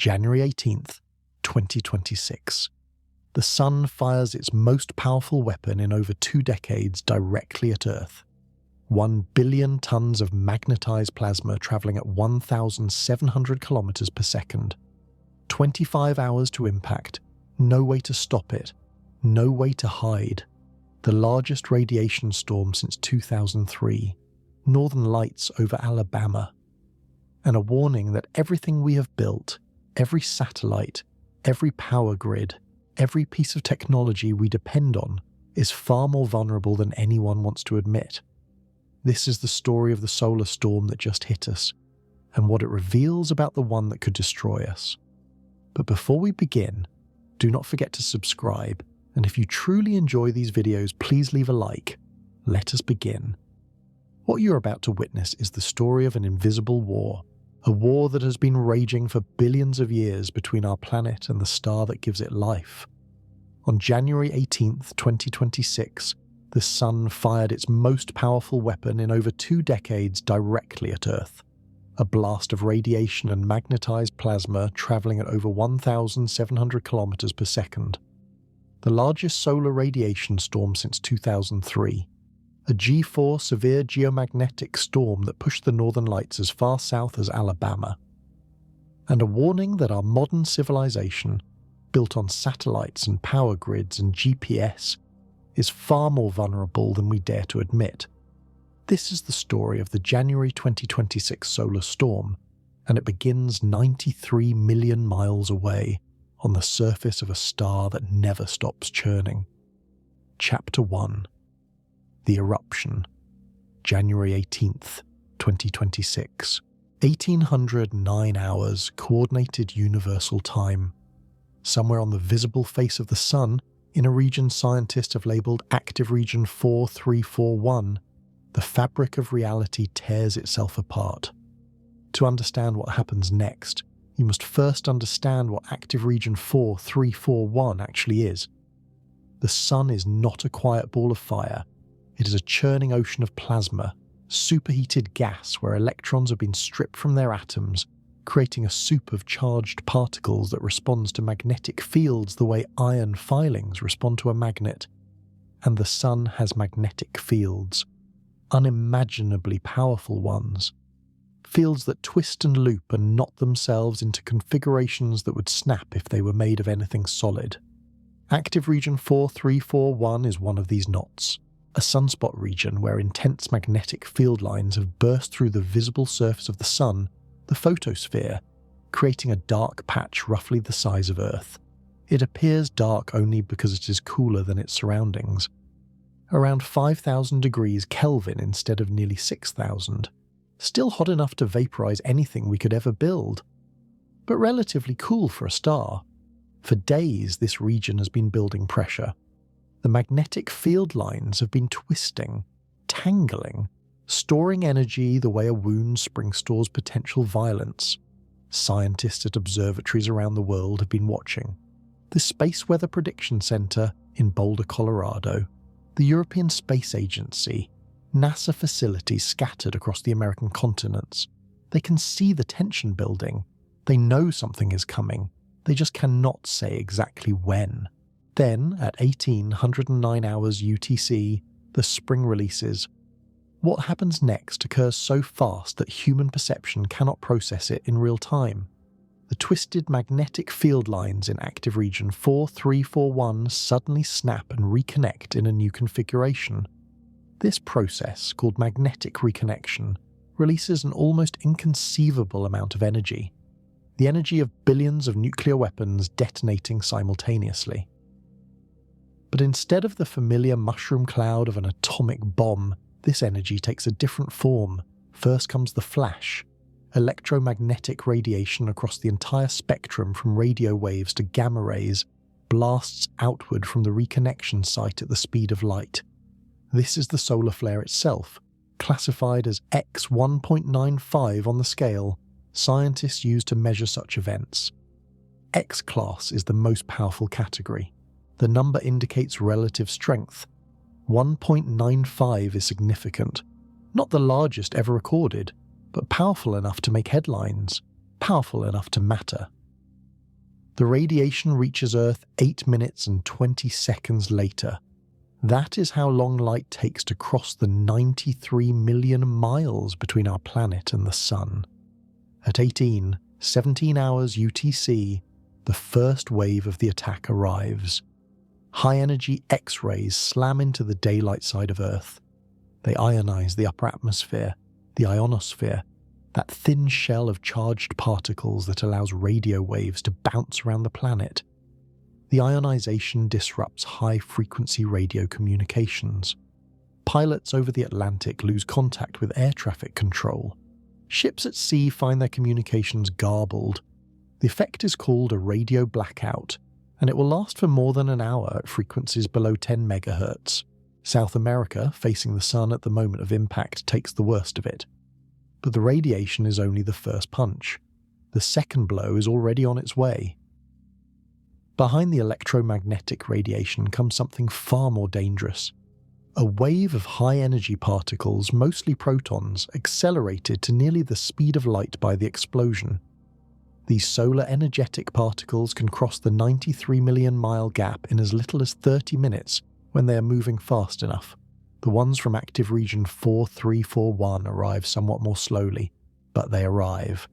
January 18th, 2026. The Sun fires its most powerful weapon in over 2 decades directly at Earth. 1 billion tons of magnetized plasma traveling at 1,700 kilometers per second. 25 hours to impact, no way to stop it, no way to hide. The largest radiation storm since 2003, northern lights over Alabama. And a warning that everything we have built, every satellite, every power grid, every piece of technology we depend on is far more vulnerable than anyone wants to admit. This is the story of the solar storm that just hit us, and what it reveals about the one that could destroy us. But before we begin, do not forget to subscribe, and if you truly enjoy these videos, please leave a like. Let us begin. What you're about to witness is the story of an invisible war, a war that has been raging for billions of years between our planet and the star that gives it life. On January 18th, 2026, the Sun fired its most powerful weapon in over 2 decades directly at Earth. A blast of radiation and magnetized plasma traveling at over 1,700 kilometers per second. The largest solar radiation storm since 2003. A G4 severe geomagnetic storm that pushed the northern lights as far south as Alabama. And a warning that our modern civilization, built on satellites and power grids and GPS, is far more vulnerable than we dare to admit. This is the story of the January 2026 solar storm, and it begins 93 million miles away on the surface of a star that never stops churning. Chapter 1. The Eruption. January 18th, 2026. 1809 hours Coordinated Universal Time. Somewhere on the visible face of the Sun, in a region scientists have labelled Active Region 4341, the fabric of reality tears itself apart. To understand what happens next, you must first understand what Active Region 4341 actually is. The Sun is not a quiet ball of fire. It is a churning ocean of plasma, superheated gas where electrons have been stripped from their atoms, creating a soup of charged particles that responds to magnetic fields the way iron filings respond to a magnet. And the Sun has magnetic fields, unimaginably powerful ones. Fields that twist and loop and knot themselves into configurations that would snap if they were made of anything solid. Active Region 4341 is one of these knots, a sunspot region where intense magnetic field lines have burst through the visible surface of the Sun, the photosphere, creating a dark patch roughly the size of Earth. It appears dark only because it is cooler than its surroundings. Around 5,000 degrees Kelvin instead of nearly 6,000. Still hot enough to vaporize anything we could ever build. But relatively cool for a star. For days, this region has been building pressure. The magnetic field lines have been twisting, tangling, storing energy the way a wound spring stores potential violence. Scientists at observatories around the world have been watching. The Space Weather Prediction Center in Boulder, Colorado, the European Space Agency, NASA facilities scattered across the American continents. They can see the tension building. They know something is coming. They just cannot say exactly when. Then, at 1809 hours UTC, the spring releases. What happens next occurs so fast that human perception cannot process it in real time. The twisted magnetic field lines in Active Region 4341 suddenly snap and reconnect in a new configuration. This process, called magnetic reconnection, releases an almost inconceivable amount of energy. The energy of billions of nuclear weapons detonating simultaneously. But instead of the familiar mushroom cloud of an atomic bomb, this energy takes a different form. First comes the flash, electromagnetic radiation across the entire spectrum from radio waves to gamma rays, blasts outward from the reconnection site at the speed of light. This is the solar flare itself, classified as X 1.95 on the scale scientists use to measure such events. X-class is the most powerful category. The number indicates relative strength. 1.95 is significant. Not the largest ever recorded, but powerful enough to make headlines, powerful enough to matter. The radiation reaches Earth 8 minutes and 20 seconds later. That is how long light takes to cross the 93 million miles between our planet and the Sun. At 17 hours UTC, the first wave of the attack arrives. High-energy X-rays slam into the daylight side of Earth. They ionize the upper atmosphere, the ionosphere, that thin shell of charged particles that allows radio waves to bounce around the planet. The ionization disrupts high-frequency radio communications. Pilots over the Atlantic lose contact with air traffic control. Ships at sea find their communications garbled. The effect is called a radio blackout, and it will last for more than an hour at frequencies below 10 MHz. South America, facing the Sun at the moment of impact, takes the worst of it. But the radiation is only the first punch. The second blow is already on its way. Behind the electromagnetic radiation comes something far more dangerous. A wave of high-energy particles, mostly protons, accelerated to nearly the speed of light by the explosion. These solar energetic particles can cross the 93 million mile gap in as little as 30 minutes when they are moving fast enough. The ones from active region 4341 arrive somewhat more slowly, but they arrive.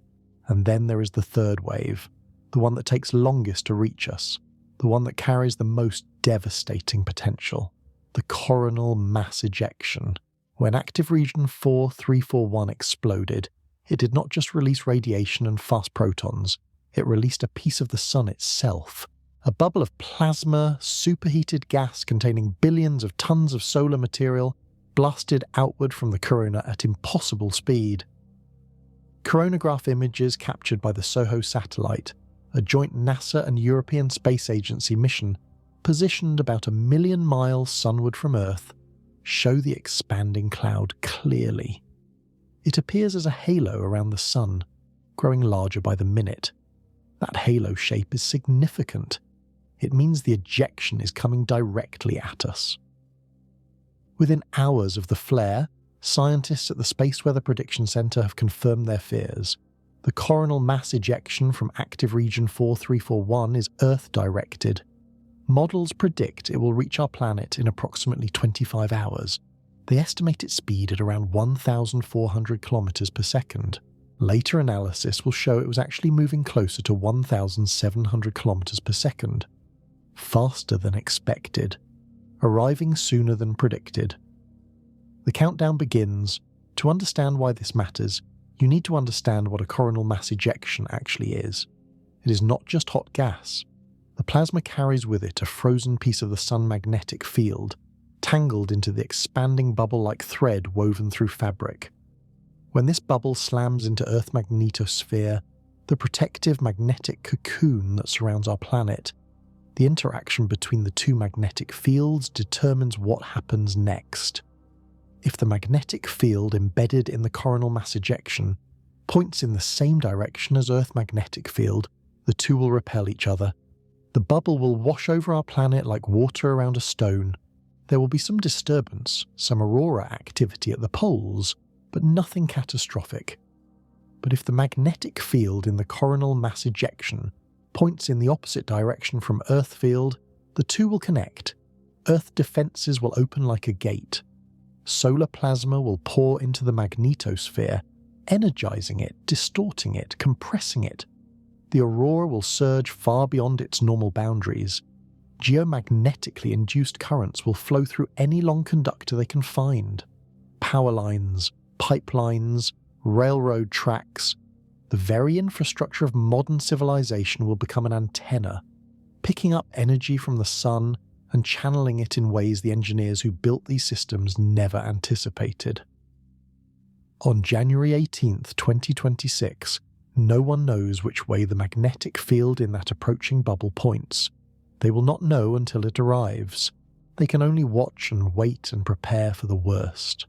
And then there is the third wave, the one that takes longest to reach us, the one that carries the most devastating potential, the coronal mass ejection. When active region 4341 exploded, it did not just release radiation and fast protons, it released a piece of the Sun itself. A bubble of plasma, superheated gas containing billions of tons of solar material, blasted outward from the corona at impossible speed. Coronagraph images captured by the SOHO satellite, a joint NASA and European Space Agency mission, positioned about 1 million miles sunward from Earth, show the expanding cloud clearly. It appears as a halo around the Sun, growing larger by the minute. That halo shape is significant. It means the ejection is coming directly at us. Within hours of the flare, scientists at the Space Weather Prediction Center have confirmed their fears. The coronal mass ejection from active region 4341 is Earth-directed. Models predict it will reach our planet in approximately 25 hours. They estimate its speed at around 1,400 kilometers per second. Later analysis will show it was actually moving closer to 1,700 kilometers per second. Faster than expected, arriving sooner than predicted. The countdown begins. To understand why this matters, you need to understand what a coronal mass ejection actually is. It is not just hot gas. The plasma carries with it a frozen piece of the Sun magnetic field, tangled into the expanding bubble-like thread woven through fabric. When this bubble slams into Earth's magnetosphere, the protective magnetic cocoon that surrounds our planet, the interaction between the two magnetic fields determines what happens next. If the magnetic field embedded in the coronal mass ejection points in the same direction as Earth's magnetic field, the two will repel each other. The bubble will wash over our planet like water around a stone. There will be some disturbance, some aurora activity at the poles, but nothing catastrophic. But if the magnetic field in the coronal mass ejection points in the opposite direction from Earth field, the two will connect. Earth defenses will open like a gate. Solar plasma will pour into the magnetosphere, energizing it, distorting it, compressing it. The aurora will surge far beyond its normal boundaries. Geomagnetically induced currents will flow through any long conductor they can find. Power lines, pipelines, railroad tracks. The very infrastructure of modern civilization will become an antenna, picking up energy from the Sun and channeling it in ways the engineers who built these systems never anticipated. On January 18th, 2026, no one knows which way the magnetic field in that approaching bubble points. They will not know until it arrives. They can only watch and wait and prepare for the worst.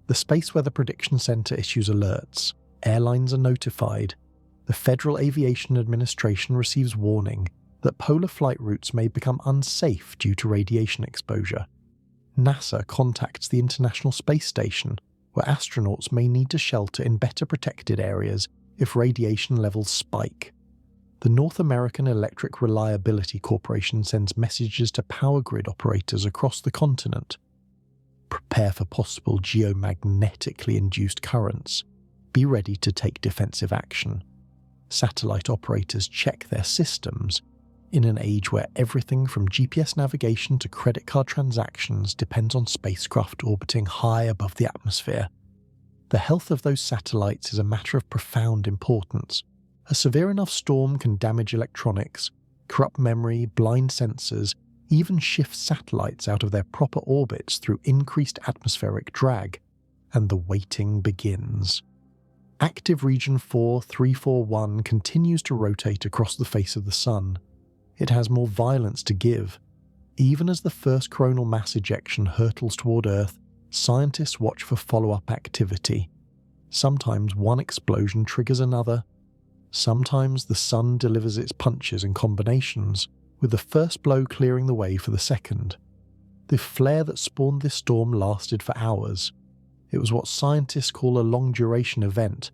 The Space Weather Prediction Center issues alerts. Airlines are notified. The Federal Aviation Administration receives warning that polar flight routes may become unsafe due to radiation exposure. NASA contacts the International Space Station, where astronauts may need to shelter in better protected areas if radiation levels spike. The North American Electric Reliability Corporation sends messages to power grid operators across the continent. Prepare for possible geomagnetically induced currents. Be ready to take defensive action. Satellite operators check their systems. In an age where everything from GPS navigation to credit card transactions depends on spacecraft orbiting high above the atmosphere, the health of those satellites is a matter of profound importance. A severe enough storm can damage electronics, corrupt memory, blind sensors, even shift satellites out of their proper orbits through increased atmospheric drag, and the waiting begins. Active Region 4341 continues to rotate across the face of the Sun. It has more violence to give. Even as the first coronal mass ejection hurtles toward Earth, scientists watch for follow-up activity. Sometimes one explosion triggers another. Sometimes the Sun delivers its punches and combinations, with the first blow clearing the way for the second. The flare that spawned this storm lasted for hours. It was what scientists call a long-duration event,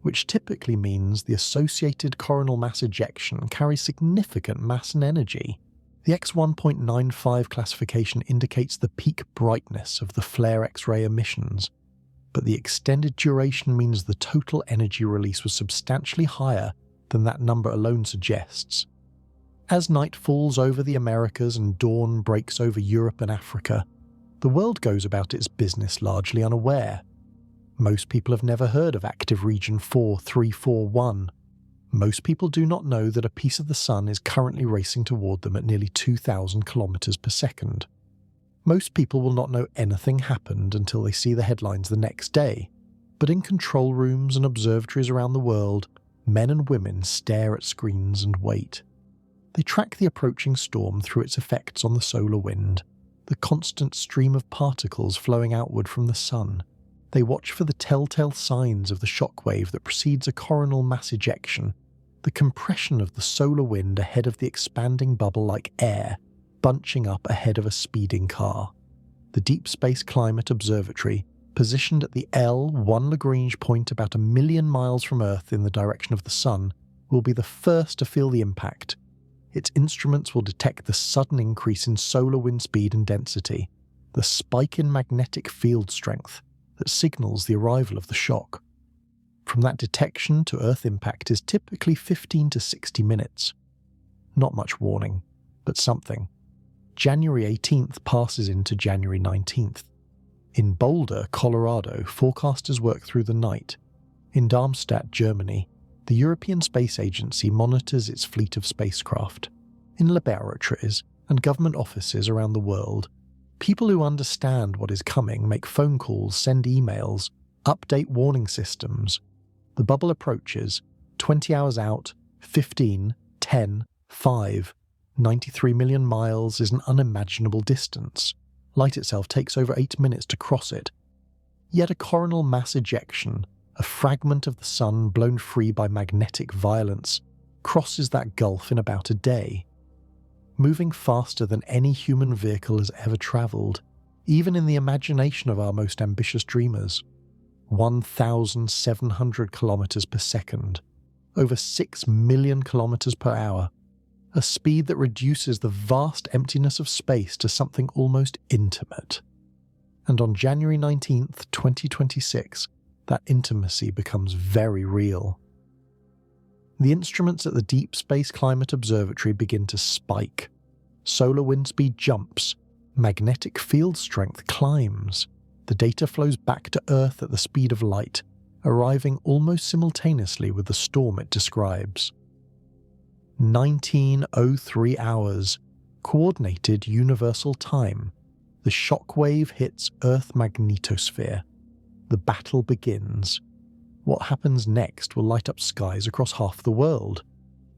which typically means the associated coronal mass ejection carries significant mass and energy. The X1.95 classification indicates the peak brightness of the flare X-ray emissions, but the extended duration means the total energy release was substantially higher than that number alone suggests. As night falls over the Americas and dawn breaks over Europe and Africa, the world goes about its business largely unaware. Most people have never heard of Active Region 4341. Most people do not know that a piece of the Sun is currently racing toward them at nearly 2,000 kilometers per second. Most people will not know anything happened until they see the headlines the next day, but in control rooms and observatories around the world, men and women stare at screens and wait. They track the approaching storm through its effects on the solar wind, the constant stream of particles flowing outward from the Sun. They watch for the telltale signs of the shockwave that precedes a coronal mass ejection, the compression of the solar wind ahead of the expanding bubble like air, bunching up ahead of a speeding car. The Deep Space Climate Observatory, positioned at the L1 Lagrange point about 1 million miles from Earth in the direction of the Sun, will be the first to feel the impact. Its instruments will detect the sudden increase in solar wind speed and density, the spike in magnetic field strength that signals the arrival of the shock. From that detection to Earth impact is typically 15 to 60 minutes. Not much warning, but something. January 18th passes into January 19th. In Boulder, Colorado, forecasters work through the night. In Darmstadt, Germany, the European Space Agency monitors its fleet of spacecraft. In laboratories and government offices around the world, people who understand what is coming make phone calls, send emails, update warning systems. The bubble approaches, 20 hours out, 15, 10, 5, 93 million miles is an unimaginable distance. Light itself takes over 8 minutes to cross it. Yet a coronal mass ejection, a fragment of the Sun blown free by magnetic violence, crosses that gulf in about a day. Moving faster than any human vehicle has ever travelled, even in the imagination of our most ambitious dreamers. 1,700 kilometers per second, over 6 million kilometers per hour, a speed that reduces the vast emptiness of space to something almost intimate. And on January 19th, 2026, that intimacy becomes very real. The instruments at the Deep Space Climate Observatory begin to spike. Solar wind speed jumps. Magnetic field strength climbs. The data flows back to Earth at the speed of light, arriving almost simultaneously with the storm it describes. 1903 hours, coordinated universal time. The shockwave hits Earth magnetosphere. The battle begins. What happens next will light up skies across half the world.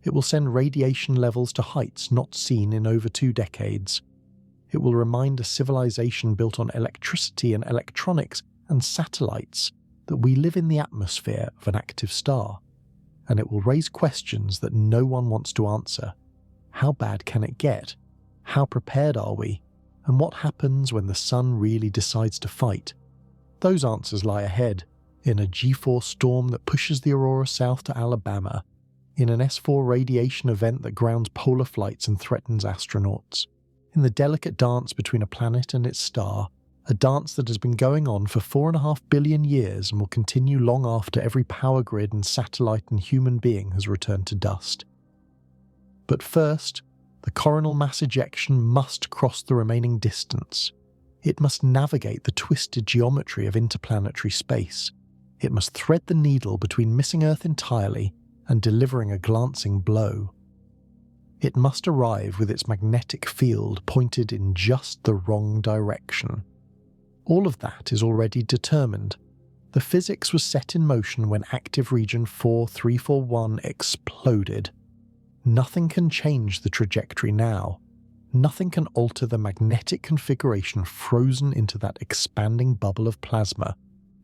It will send radiation levels to heights not seen in over 2 decades. It will remind a civilization built on electricity and electronics and satellites that we live in the atmosphere of an active star. And it will raise questions that no one wants to answer. How bad can it get? How prepared are we? And what happens when the Sun really decides to fight? Those answers lie ahead, in a G-force storm that pushes the Aurora south to Alabama, in an S4 radiation event that grounds polar flights and threatens astronauts, in the delicate dance between a planet and its star, a dance that has been going on for 4.5 billion years and will continue long after every power grid and satellite and human being has returned to dust. But first, the coronal mass ejection must cross the remaining distance. It must navigate the twisted geometry of interplanetary space. It must thread the needle between missing Earth entirely and delivering a glancing blow. It must arrive with its magnetic field pointed in just the wrong direction. All of that is already determined. The physics was set in motion when active region 4341 exploded. Nothing can change the trajectory now. Nothing can alter the magnetic configuration frozen into that expanding bubble of plasma.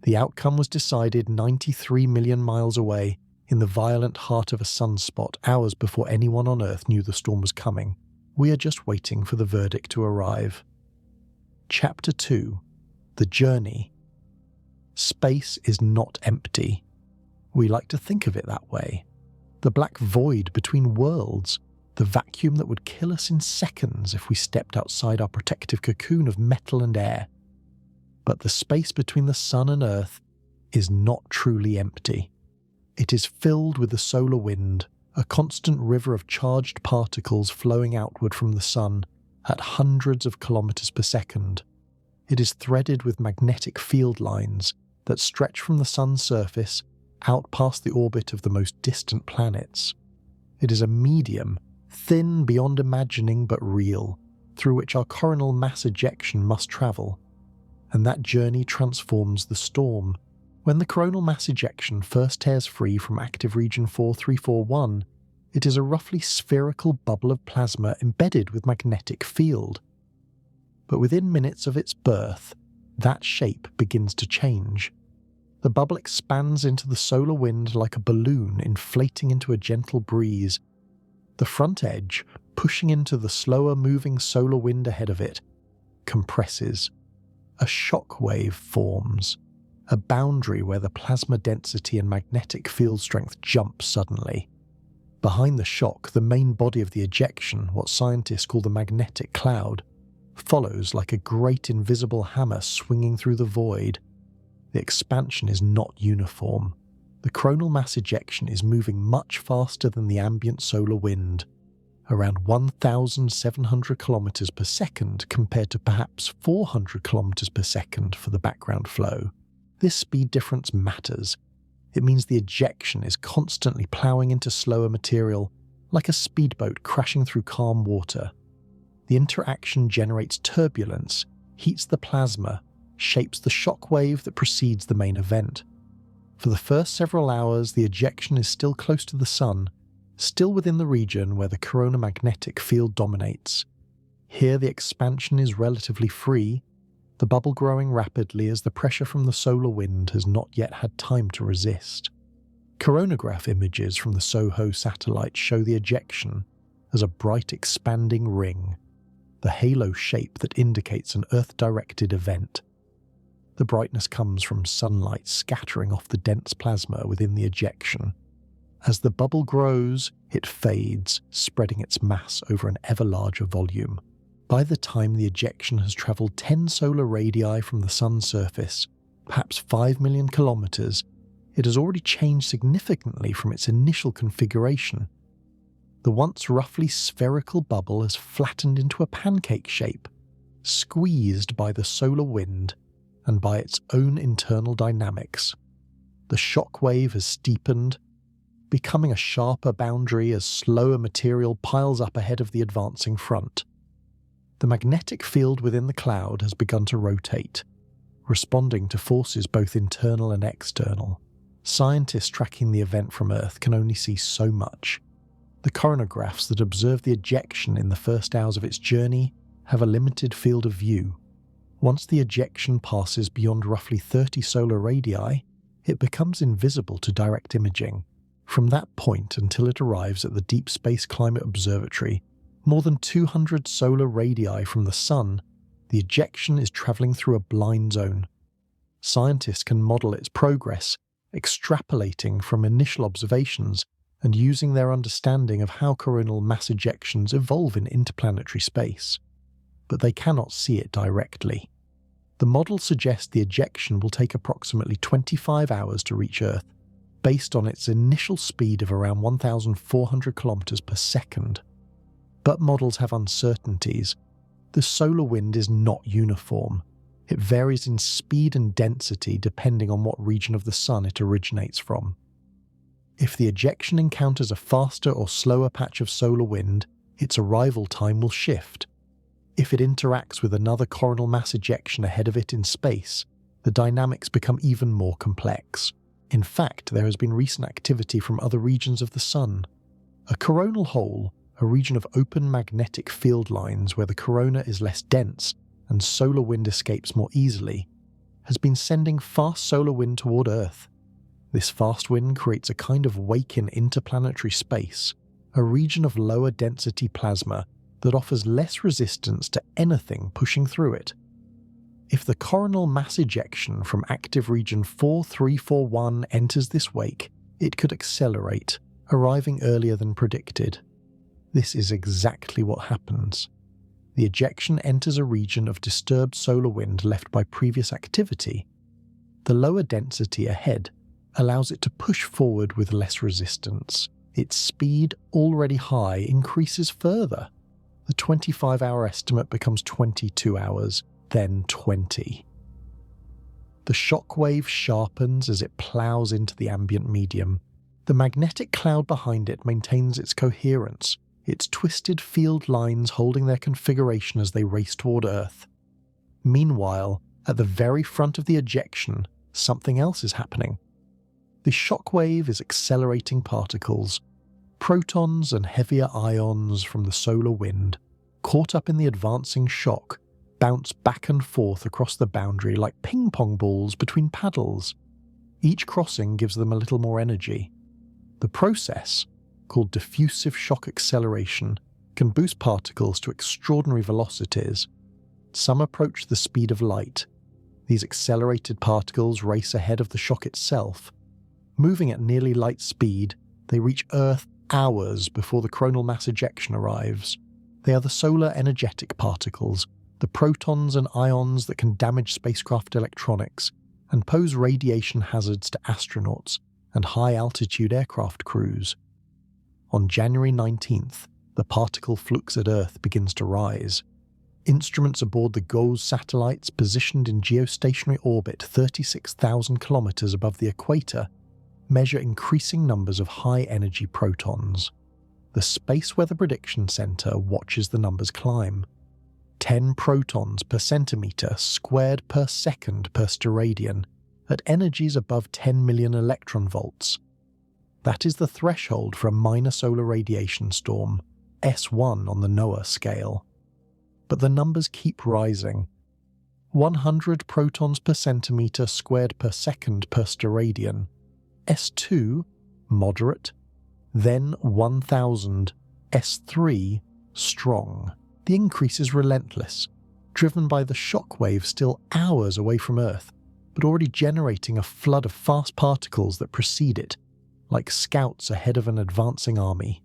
The outcome was decided 93 million miles away, in the violent heart of a sunspot, hours before anyone on Earth knew the storm was coming. We are just waiting for the verdict to arrive. Chapter 2. The Journey. Space is not empty. We like to think of it that way. The black void between worlds, the vacuum that would kill us in seconds if we stepped outside our protective cocoon of metal and air. But the space between the sun and Earth is not truly empty. It is filled with the solar wind, a constant river of charged particles flowing outward from the sun at hundreds of kilometers per second. It is threaded with magnetic field lines that stretch from the sun's surface out past the orbit of the most distant planets. It is a medium, thin beyond imagining but real, through which our coronal mass ejection must travel. And that journey transforms the storm. When the coronal mass ejection first tears free from active region 4341, it is a roughly spherical bubble of plasma embedded with magnetic field. But within minutes of its birth, that shape begins to change. The bubble expands into the solar wind like a balloon inflating into a gentle breeze. The front edge, pushing into the slower-moving solar wind ahead of it, compresses. A shock wave forms, a boundary where the plasma density and magnetic field strength jump suddenly. Behind the shock, the main body of the ejection, what scientists call the magnetic cloud, follows like a great invisible hammer swinging through the void. The expansion is not uniform. The coronal mass ejection is moving much faster than the ambient solar wind, around 1,700 kilometers per second compared to perhaps 400 kilometers per second for the background flow. This speed difference matters. It means the ejection is constantly ploughing into slower material, like a speedboat crashing through calm water. The interaction generates turbulence, heats the plasma, shapes the shock wave that precedes the main event. For the first several hours, the ejection is still close to the sun, still within the region where the coronamagnetic field dominates. Here the expansion is relatively free, the bubble growing rapidly as the pressure from the solar wind has not yet had time to resist. Coronagraph images from the SOHO satellite show the ejection as a bright expanding ring, the halo shape that indicates an Earth-directed event. The brightness comes from sunlight scattering off the dense plasma within the ejection. As the bubble grows, it fades, spreading its mass over an ever larger volume. By the time the ejection has travelled 10 solar radii from the sun's surface, perhaps 5 million kilometers, it has already changed significantly from its initial configuration. The once roughly spherical bubble has flattened into a pancake shape, squeezed by the solar wind and by its own internal dynamics. The shock wave has steepened, becoming a sharper boundary as slower material piles up ahead of the advancing front. The magnetic field within the cloud has begun to rotate, responding to forces both internal and external. Scientists tracking the event from Earth can only see so much. The coronagraphs that observe the ejection in the first hours of its journey have a limited field of view. Once the ejection passes beyond roughly 30 solar radii, it becomes invisible to direct imaging. From that point until it arrives at the Deep Space Climate Observatory, more than 200 solar radii from the Sun, the ejection is travelling through a blind zone. Scientists can model its progress, extrapolating from initial observations and using their understanding of how coronal mass ejections evolve in interplanetary space, but they cannot see it directly. The model suggests the ejection will take approximately 25 hours to reach Earth, based on its initial speed of around 1,400 kilometers per second. But models have uncertainties. The solar wind is not uniform. It varies in speed and density depending on what region of the sun it originates from. If the ejection encounters a faster or slower patch of solar wind, its arrival time will shift. If it interacts with another coronal mass ejection ahead of it in space, the dynamics become even more complex. In fact, there has been recent activity from other regions of the sun. A coronal hole, a region of open magnetic field lines where the corona is less dense and solar wind escapes more easily, has been sending fast solar wind toward Earth. This fast wind creates a kind of wake in interplanetary space, a region of lower density plasma that offers less resistance to anything pushing through it. If the coronal mass ejection from active region 4341 enters this wake, it could accelerate, arriving earlier than predicted. This is exactly what happens. The ejection enters a region of disturbed solar wind left by previous activity. The lower density ahead allows it to push forward with less resistance. Its speed, already high, increases further. The 25-hour estimate becomes 22 hours, then 20. The shock wave sharpens as it plows into the ambient medium. The magnetic cloud behind it maintains its coherence, its twisted field lines holding their configuration as they race toward Earth. Meanwhile, at the very front of the ejection, something else is happening. The shock wave is accelerating particles. Protons and heavier ions from the solar wind, caught up in the advancing shock, bounce back and forth across the boundary like ping-pong balls between paddles. Each crossing gives them a little more energy. The process, called diffusive shock acceleration, can boost particles to extraordinary velocities. Some approach the speed of light. These accelerated particles race ahead of the shock itself. Moving at nearly light speed, they reach Earth hours before the coronal mass ejection arrives. They are the solar energetic particles, the protons and ions that can damage spacecraft electronics and pose radiation hazards to astronauts and high-altitude aircraft crews. On January 19th, the particle flux at Earth begins to rise. Instruments aboard the GOES satellites positioned in geostationary orbit 36,000 kilometers above the equator measure increasing numbers of high-energy protons. The Space Weather Prediction Center watches the numbers climb. 10 protons per centimeter squared per second per steradian, at energies above 10 million electron volts. That is the threshold for a minor solar radiation storm, S1 on the NOAA scale. But the numbers keep rising. 100 protons per centimeter squared per second per steradian, S2, moderate, then 1000, S3, strong. The increase is relentless, driven by the shock wave still hours away from Earth, but already generating a flood of fast particles that precede it, like scouts ahead of an advancing army.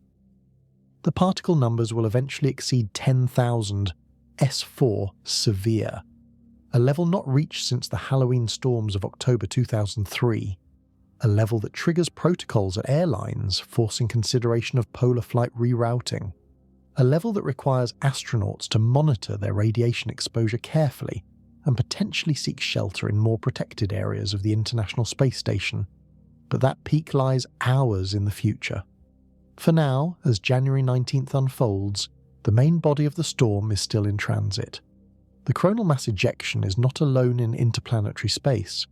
The particle numbers will eventually exceed 10,000, S4, severe, a level not reached since the Halloween storms of October 2003. A level that triggers protocols at airlines, forcing consideration of polar flight rerouting. A level that requires astronauts to monitor their radiation exposure carefully and potentially seek shelter in more protected areas of the International Space Station. But that peak lies hours in the future. For now, as January 19th unfolds, the main body of the storm is still in transit. The coronal mass ejection is not alone in interplanetary space.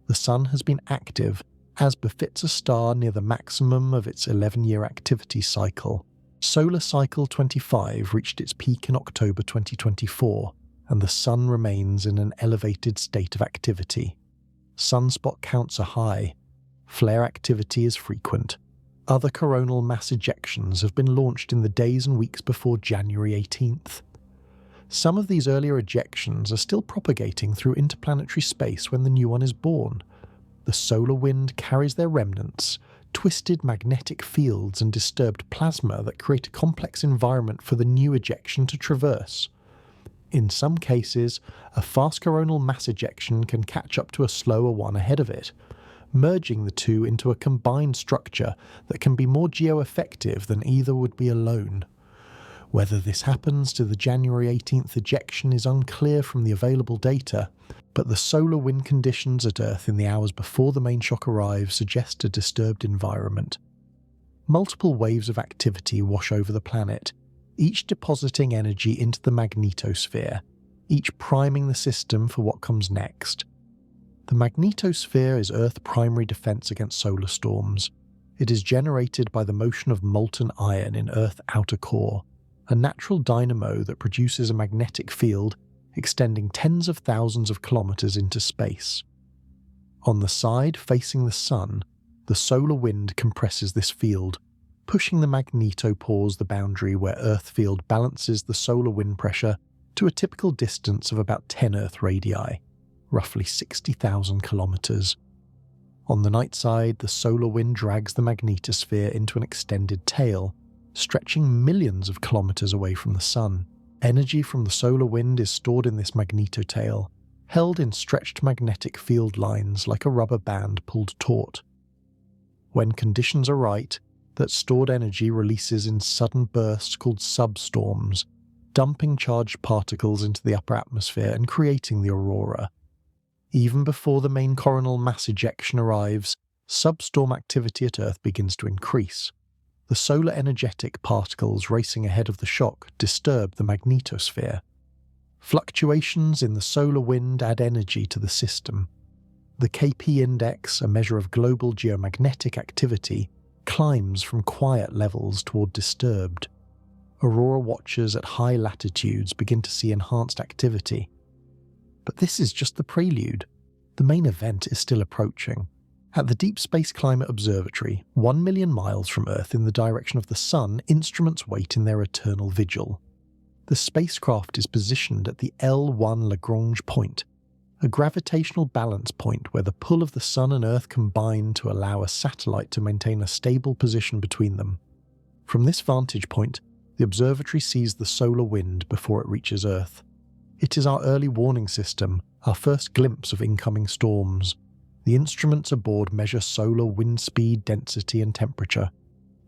The Sun has been active, as befits a star near the maximum of its 11-year activity cycle. Solar Cycle 25 reached its peak in October 2024, and the Sun remains in an elevated state of activity. Sunspot counts are high. Flare activity is frequent. Other coronal mass ejections have been launched in the days and weeks before January 18th. Some of these earlier ejections are still propagating through interplanetary space when the new one is born. The solar wind carries their remnants, twisted magnetic fields and disturbed plasma that create a complex environment for the new ejection to traverse. In some cases, a fast coronal mass ejection can catch up to a slower one ahead of it, merging the two into a combined structure that can be more geo-effective than either would be alone. Whether this happens to the January 18th ejection is unclear from the available data, but the solar wind conditions at Earth in the hours before the main shock arrives suggest a disturbed environment. Multiple waves of activity wash over the planet, each depositing energy into the magnetosphere, each priming the system for what comes next. The magnetosphere is Earth's primary defense against solar storms. It is generated by the motion of molten iron in Earth's outer core, a natural dynamo that produces a magnetic field extending tens of thousands of kilometers into space. On the side facing the sun, the solar wind compresses this field, pushing the magnetopause the boundary where Earth field balances the solar wind pressure to a typical distance of about 10 Earth radii, roughly 60,000 kilometers. On the night side, the solar wind drags the magnetosphere into an extended tail, stretching millions of kilometers away from the sun. Energy from the solar wind is stored in this magnetotail, held in stretched magnetic field lines like a rubber band pulled taut. When conditions are right, that stored energy releases in sudden bursts called substorms, dumping charged particles into the upper atmosphere and creating the aurora. Even before the main coronal mass ejection arrives, substorm activity at Earth begins to increase. The solar energetic particles racing ahead of the shock disturb the magnetosphere. Fluctuations in the solar wind add energy to the system. The KP index, a measure of global geomagnetic activity, climbs from quiet levels toward disturbed. Aurora watchers at high latitudes begin to see enhanced activity. But this is just the prelude. The main event is still approaching. At the Deep Space Climate Observatory, 1 million miles from Earth in the direction of the Sun, instruments wait in their eternal vigil. The spacecraft is positioned at the L1 Lagrange point, a gravitational balance point where the pull of the Sun and Earth combine to allow a satellite to maintain a stable position between them. From this vantage point, the observatory sees the solar wind before it reaches Earth. It is our early warning system, our first glimpse of incoming storms. The instruments aboard measure solar wind speed, density, and temperature.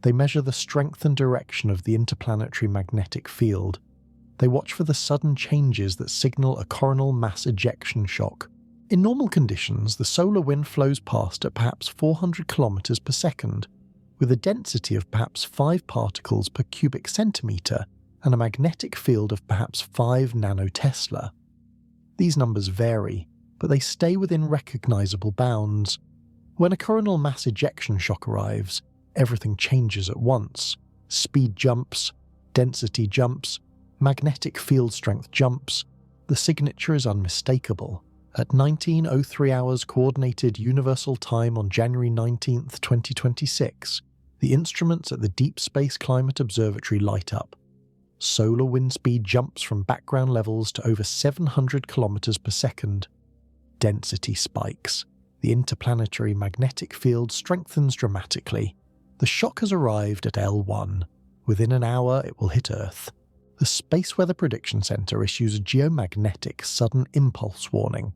They measure the strength and direction of the interplanetary magnetic field. They watch for the sudden changes that signal a coronal mass ejection shock. In normal conditions, the solar wind flows past at perhaps 400 kilometers per second, with a density of perhaps 5 particles per cubic centimeter and a magnetic field of perhaps 5 nanotesla. These numbers vary, but they stay within recognizable bounds. When a coronal mass ejection shock arrives, everything changes at once. Speed jumps, density jumps, magnetic field strength jumps. The signature is unmistakable. At 19:03 hours Coordinated Universal Time on January 19th, 2026, the instruments at the Deep Space Climate Observatory light up. Solar wind speed jumps from background levels to over 700 kilometers per second. Density spikes. The interplanetary magnetic field strengthens dramatically. The shock has arrived at L1. Within an hour, it will hit Earth. The Space Weather Prediction Center issues a geomagnetic sudden impulse warning.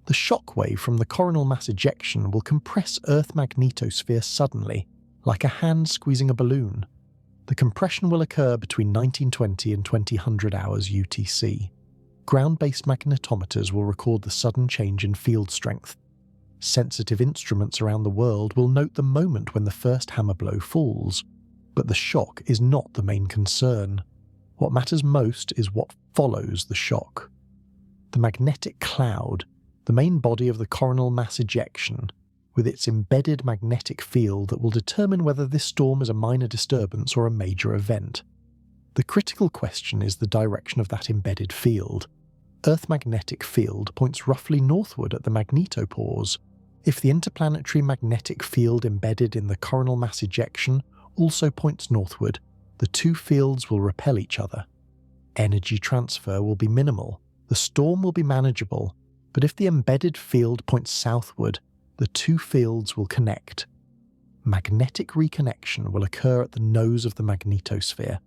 The shock wave from the coronal mass ejection will compress Earth magnetosphere suddenly, like a hand squeezing a balloon. The compression will occur between 1920 and 2000 hours UTC. Ground-based magnetometers will record the sudden change in field strength. Sensitive instruments around the world will note the moment when the first hammer blow falls. But the shock is not the main concern. What matters most is what follows the shock. The magnetic cloud, the main body of the coronal mass ejection, with its embedded magnetic field that will determine whether this storm is a minor disturbance or a major event. The critical question is the direction of that embedded field. Earth's magnetic field points roughly northward at the magnetopause. If the interplanetary magnetic field embedded in the coronal mass ejection also points northward, the two fields will repel each other. Energy transfer will be minimal, the storm will be manageable, but if the embedded field points southward, the two fields will connect. magnetic reconnection will occur at the nose of the magnetosphere,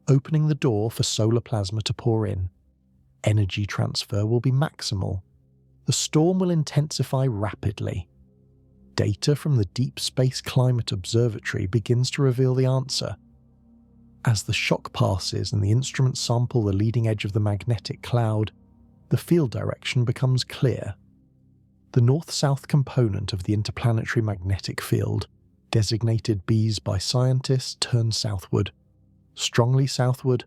opening the door for solar plasma to pour in. Energy transfer will be maximal. The storm will intensify rapidly. Data from the Deep Space Climate Observatory begins to reveal the answer. As the shock passes and the instruments sample the leading edge of the magnetic cloud, the field direction becomes clear. The north-south component of the interplanetary magnetic field, designated Bs by scientists, turns southward. Strongly southward,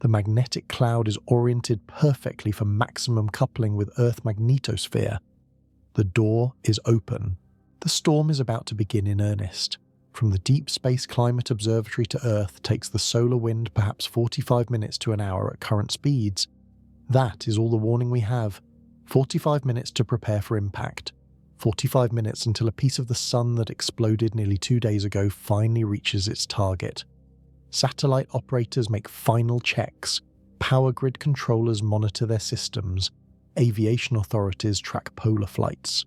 the magnetic cloud is oriented perfectly for maximum coupling with Earth magnetosphere. The door is open. The storm is about to begin in earnest. From the Deep Space Climate Observatory to Earth takes the solar wind perhaps 45 minutes to an hour at current speeds. That is all the warning we have. 45 minutes to prepare for impact. 45 minutes until a piece of the sun that exploded nearly 2 days ago finally reaches its target. Satellite operators make final checks. Power grid controllers monitor their systems. Aviation authorities track polar flights.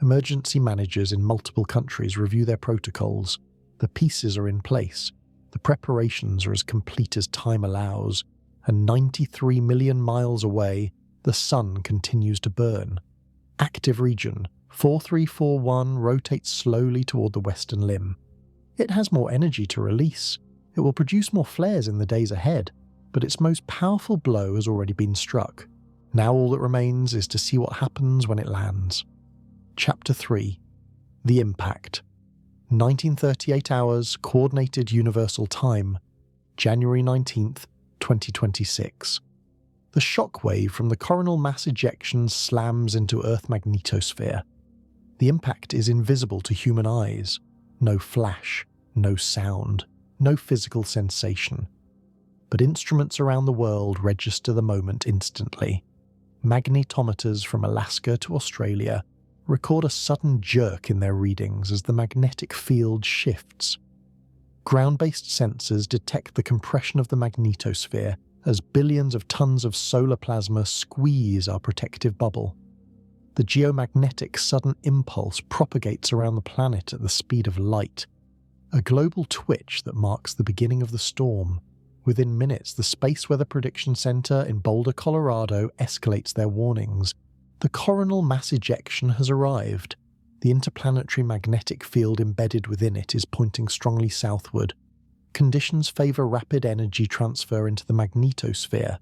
Emergency managers in multiple countries review their protocols. The pieces are in place. The preparations are as complete as time allows. And 93 million miles away, the sun continues to burn. Active region 4341 rotates slowly toward the western limb. It has more energy to release. It will produce more flares in the days ahead, but its most powerful blow has already been struck. Now all that remains is to see what happens when it lands. Chapter 3. The Impact. 1938 hours, Coordinated Universal Time, January 19th, 2026. The shock wave from the coronal mass ejection slams into Earth magnetosphere. The impact is invisible to human eyes. No flash, no sound, no physical sensation. But instruments around the world register the moment instantly. Magnetometers from Alaska to Australia record a sudden jerk in their readings as the magnetic field shifts. Ground-based sensors detect the compression of the magnetosphere as billions of tons of solar plasma squeeze our protective bubble. The geomagnetic sudden impulse propagates around the planet at the speed of light, a global twitch that marks the beginning of the storm. Within minutes, the Space Weather Prediction Center in Boulder, Colorado escalates their warnings. The coronal mass ejection has arrived. The interplanetary magnetic field embedded within it is pointing strongly southward. Conditions favor rapid energy transfer into the magnetosphere.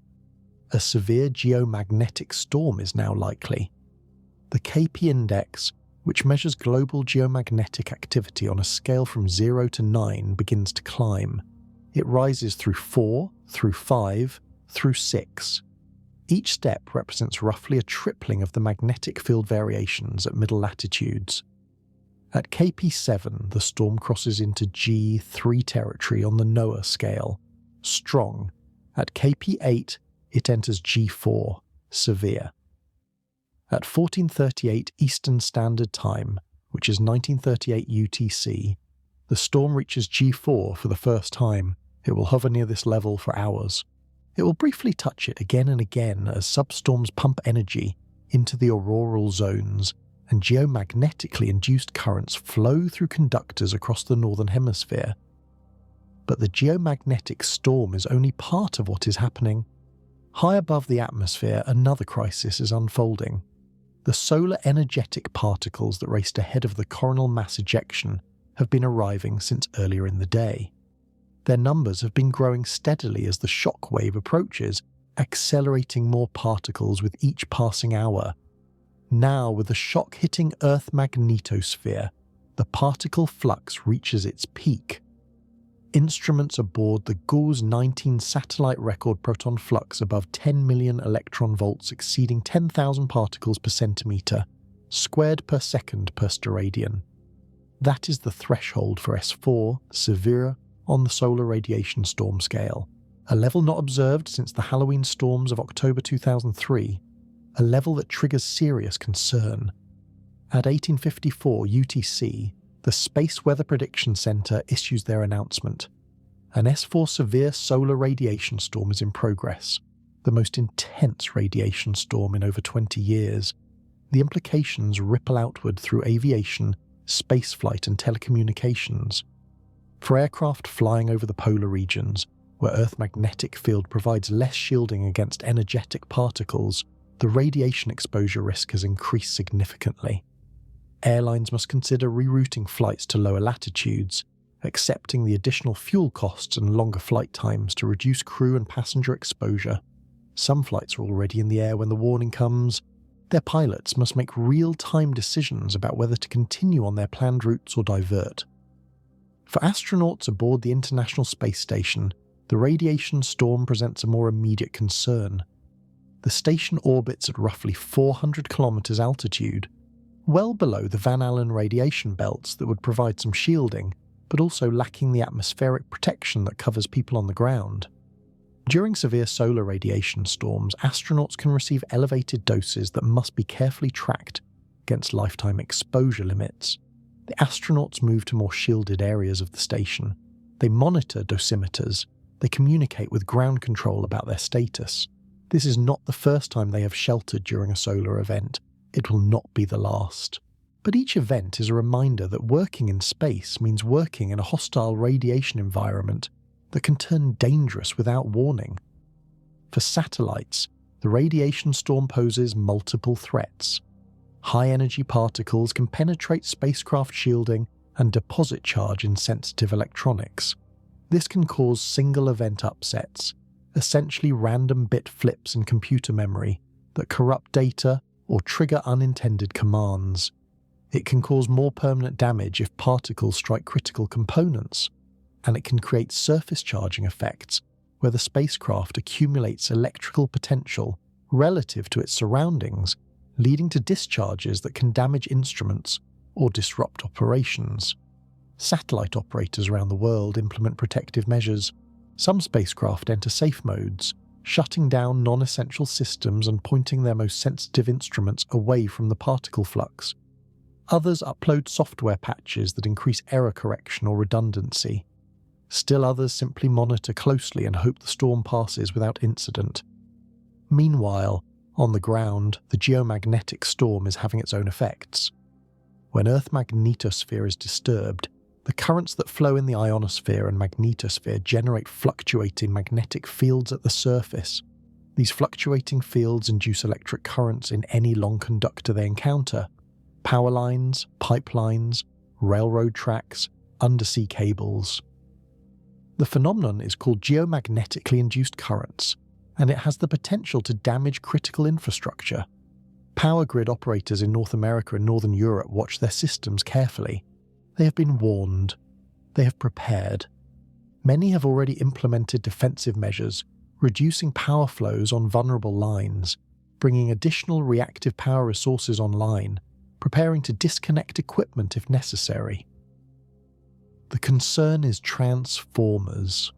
A severe geomagnetic storm is now likely. The KP index, which measures global geomagnetic activity on a scale from 0 to 9, begins to climb. It rises through 4, through 5, through 6. Each step represents roughly a tripling of the magnetic field variations at middle latitudes. At KP7, the storm crosses into G3 territory on the NOAA scale, strong. At KP8, it enters G4, severe. At 1438 Eastern Standard Time, which is 1938 UTC, the storm reaches G4 for the first time. It will hover near this level for hours. It will briefly touch it again and again as substorms pump energy into the auroral zones, and geomagnetically induced currents flow through conductors across the northern hemisphere. But the geomagnetic storm is only part of what is happening. High above the atmosphere, another crisis is unfolding. The solar energetic particles that raced ahead of the coronal mass ejection have been arriving since earlier in the day. Their numbers have been growing steadily as the shock wave approaches, accelerating more particles with each passing hour. Now, with the shock hitting Earth magnetosphere, the particle flux reaches its peak. Instruments aboard the GAUSS 19 satellite record proton flux above 10 million electron volts exceeding 10,000 particles per centimetre, squared per second per steradian. That is the threshold for S4, severe, on the solar radiation storm scale, a level not observed since the Halloween storms of October 2003, a level that triggers serious concern. At 1854 UTC, the Space Weather Prediction Center issues their announcement. An S4 severe solar radiation storm is in progress, the most intense radiation storm in over 20 years. The implications ripple outward through aviation, spaceflight and telecommunications. For aircraft flying over the polar regions, where Earth's magnetic field provides less shielding against energetic particles, the radiation exposure risk has increased significantly. Airlines must consider rerouting flights to lower latitudes, accepting the additional fuel costs and longer flight times to reduce crew and passenger exposure. Some flights are already in the air when the warning comes. Their pilots must make real-time decisions about whether to continue on their planned routes or divert. For astronauts aboard the International Space Station, the radiation storm presents a more immediate concern. The station orbits at roughly 400 kilometers altitude, well below the Van Allen radiation belts that would provide some shielding, but also lacking the atmospheric protection that covers people on the ground. During severe solar radiation storms, astronauts can receive elevated doses that must be carefully tracked against lifetime exposure limits. The astronauts move to more shielded areas of the station. They monitor dosimeters. They communicate with ground control about their status. This is not the first time they have sheltered during a solar event. It will not be the last. But each event is a reminder that working in space means working in a hostile radiation environment that can turn dangerous without warning. For satellites, the radiation storm poses multiple threats. High-energy particles can penetrate spacecraft shielding and deposit charge in sensitive electronics. This can cause single-event upsets, essentially random bit flips in computer memory that corrupt data or trigger unintended commands. It can cause more permanent damage if particles strike critical components, and it can create surface charging effects where the spacecraft accumulates electrical potential relative to its surroundings, leading to discharges that can damage instruments or disrupt operations. Satellite operators around the world implement protective measures. Some spacecraft enter safe modes, shutting down non-essential systems and pointing their most sensitive instruments away from the particle flux. Others upload software patches that increase error correction or redundancy. Still others simply monitor closely and hope the storm passes without incident. Meanwhile, on the ground, the geomagnetic storm is having its own effects. When Earth's magnetosphere is disturbed, the currents that flow in the ionosphere and magnetosphere generate fluctuating magnetic fields at the surface. These fluctuating fields induce electric currents in any long conductor they encounter: power lines, pipelines, railroad tracks, undersea cables. The phenomenon is called geomagnetically induced currents, and it has the potential to damage critical infrastructure. Power grid operators in North America and Northern Europe watch their systems carefully. They have been warned. They have prepared. Many have already implemented defensive measures, reducing power flows on vulnerable lines, bringing additional reactive power resources online, preparing to disconnect equipment if necessary. The concern is transformers.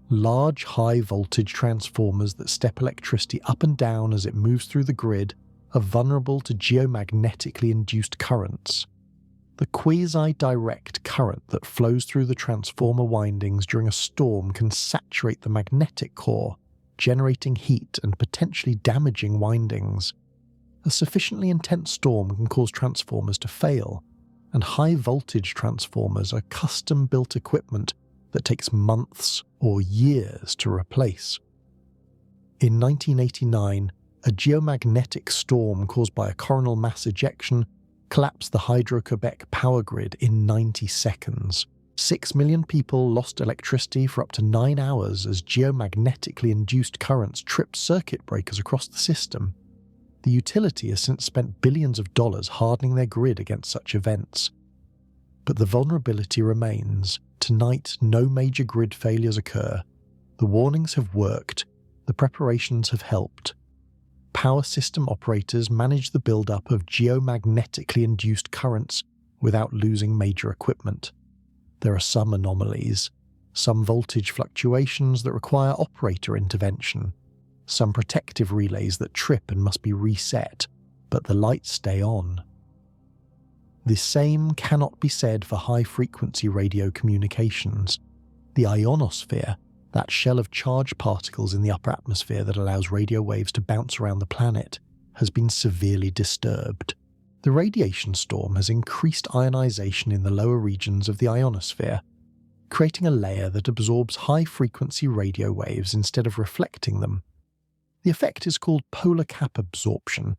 Large, high-voltage transformers that step electricity up and down as it moves through the grid are vulnerable to geomagnetically induced currents. The quasi-direct current that flows through the transformer windings during a storm can saturate the magnetic core, generating heat and potentially damaging windings. A sufficiently intense storm can cause transformers to fail, and high-voltage transformers are custom-built equipment that takes months or years to replace. In 1989, a geomagnetic storm caused by a coronal mass ejection collapsed the Hydro-Quebec power grid in 90 seconds. 6 million people lost electricity for up to 9 hours as geomagnetically induced currents tripped circuit breakers across the system. The utility has since spent billions of dollars hardening their grid against such events. But the vulnerability remains. Tonight, no major grid failures occur. The warnings have worked. The preparations have helped. Power system operators manage the build-up of geomagnetically induced currents without losing major equipment. There are some anomalies, some voltage fluctuations that require operator intervention, some protective relays that trip and must be reset, but the lights stay on. The same cannot be said for high-frequency radio communications. The ionosphere, that shell of charged particles in the upper atmosphere that allows radio waves to bounce around the planet, has been severely disturbed. The radiation storm has increased ionization in the lower regions of the ionosphere, creating a layer that absorbs high-frequency radio waves instead of reflecting them. The effect is called polar cap absorption,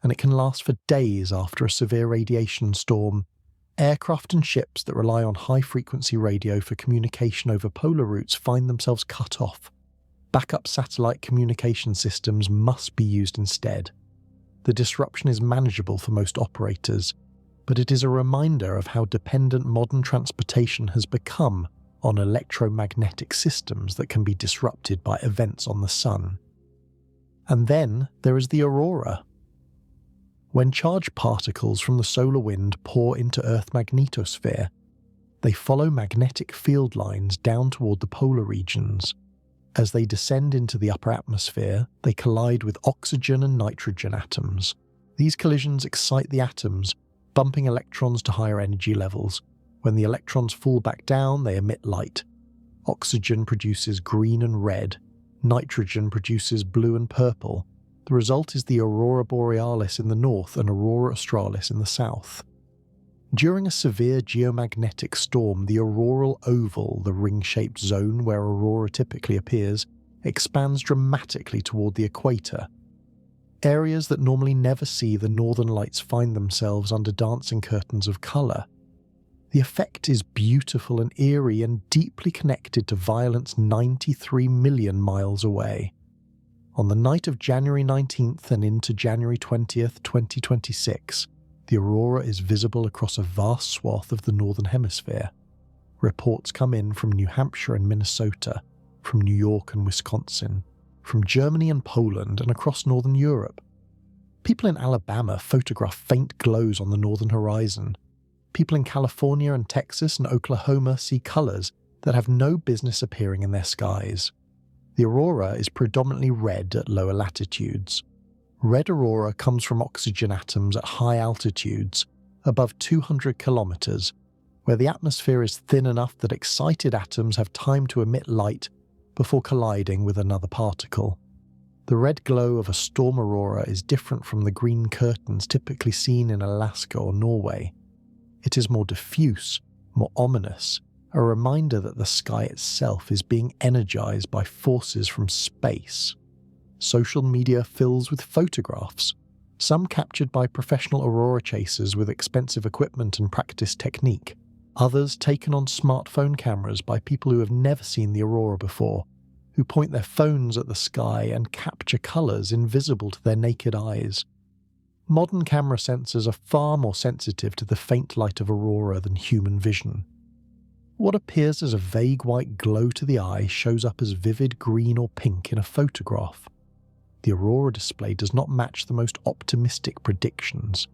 and it can last for days after a severe radiation storm. Aircraft and ships that rely on high-frequency radio for communication over polar routes find themselves cut off. Backup satellite communication systems must be used instead. The disruption is manageable for most operators, but it is a reminder of how dependent modern transportation has become on electromagnetic systems that can be disrupted by events on the sun. And then there is the aurora. When charged particles from the solar wind pour into Earth's magnetosphere, they follow magnetic field lines down toward the polar regions. As they descend into the upper atmosphere, they collide with oxygen and nitrogen atoms. These collisions excite the atoms, bumping electrons to higher energy levels. When the electrons fall back down, they emit light. Oxygen produces green and red. Nitrogen produces blue and purple. The result is the Aurora Borealis in the north and Aurora Australis in the south. During a severe geomagnetic storm, the auroral oval, the ring-shaped zone where aurora typically appears, expands dramatically toward the equator. Areas that normally never see the northern lights find themselves under dancing curtains of colour. The effect is beautiful and eerie and deeply connected to violence 93 million miles away. On the night of January 19th and into January 20th, 2026, the aurora is visible across a vast swath of the northern hemisphere. Reports come in from New Hampshire and Minnesota, from New York and Wisconsin, from Germany and Poland, and across northern Europe. People in Alabama photograph faint glows on the northern horizon. People in California and Texas and Oklahoma see colours that have no business appearing in their skies. The aurora is predominantly red at lower latitudes. Red aurora comes from oxygen atoms at high altitudes, above 200 kilometers, where the atmosphere is thin enough that excited atoms have time to emit light before colliding with another particle. The red glow of a storm aurora is different from the green curtains typically seen in Alaska or Norway. It is more diffuse, more ominous, a reminder that the sky itself is being energized by forces from space. Social media fills with photographs, some captured by professional aurora chasers with expensive equipment and practiced technique, others taken on smartphone cameras by people who have never seen the aurora before, who point their phones at the sky and capture colours invisible to their naked eyes. Modern camera sensors are far more sensitive to the faint light of aurora than human vision. What appears as a vague white glow to the eye shows up as vivid green or pink in a photograph. The aurora display does not match the most optimistic predictions.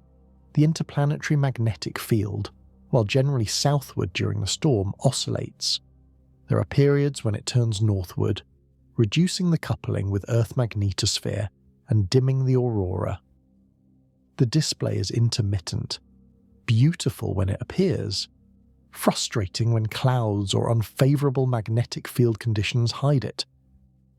The interplanetary magnetic field, while generally southward during the storm, oscillates. There are periods when it turns northward, reducing the coupling with Earth's magnetosphere and dimming the aurora. The display is intermittent, beautiful when it appears, frustrating when clouds or unfavourable magnetic field conditions hide it.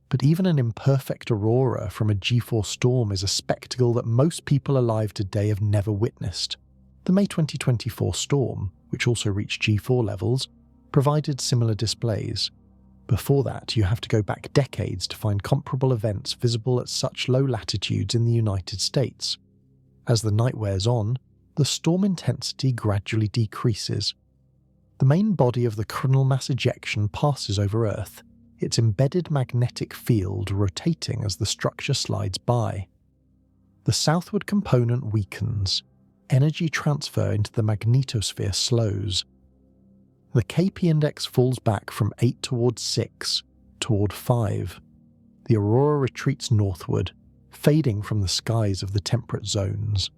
But even an imperfect aurora from a G4 storm is a spectacle that most people alive today have never witnessed. The May 2024 storm, which also reached G4 levels, provided similar displays. Before that, you have to go back decades to find comparable events visible at such low latitudes in the United States. As the night wears on, the storm intensity gradually decreases. The main body of the coronal mass ejection passes over Earth, its embedded magnetic field rotating as the structure slides by. The southward component weakens. Energy transfer into the magnetosphere slows. The KP index falls back from 8 toward 6, toward 5. The aurora retreats northward, fading from the skies of the temperate zones.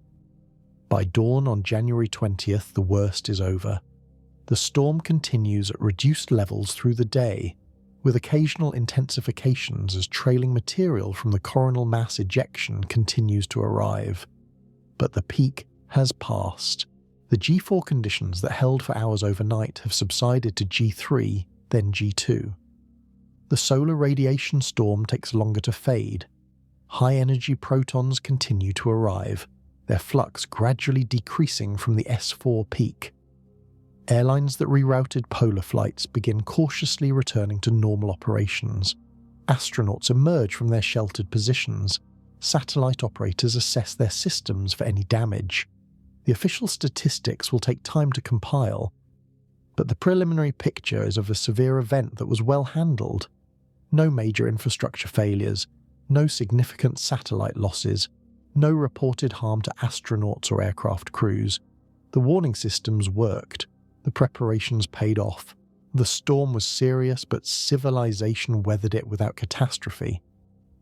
By dawn on January 20th, the worst is over. The storm continues at reduced levels through the day, with occasional intensifications as trailing material from the coronal mass ejection continues to arrive. But the peak has passed. The G4 conditions that held for hours overnight have subsided to G3, then G2. The solar radiation storm takes longer to fade. High-energy protons continue to arrive. their flux gradually decreasing from the S4 peak. Airlines that rerouted polar flights begin cautiously returning to normal operations. Astronauts emerge from their sheltered positions. Satellite operators assess their systems for any damage. The official statistics will take time to compile, but the preliminary picture is of a severe event that was well handled. No major infrastructure failures, no significant satellite losses, no reported harm to astronauts or aircraft crews. The warning systems worked. The preparations paid off. The storm was serious, but civilization weathered it without catastrophe.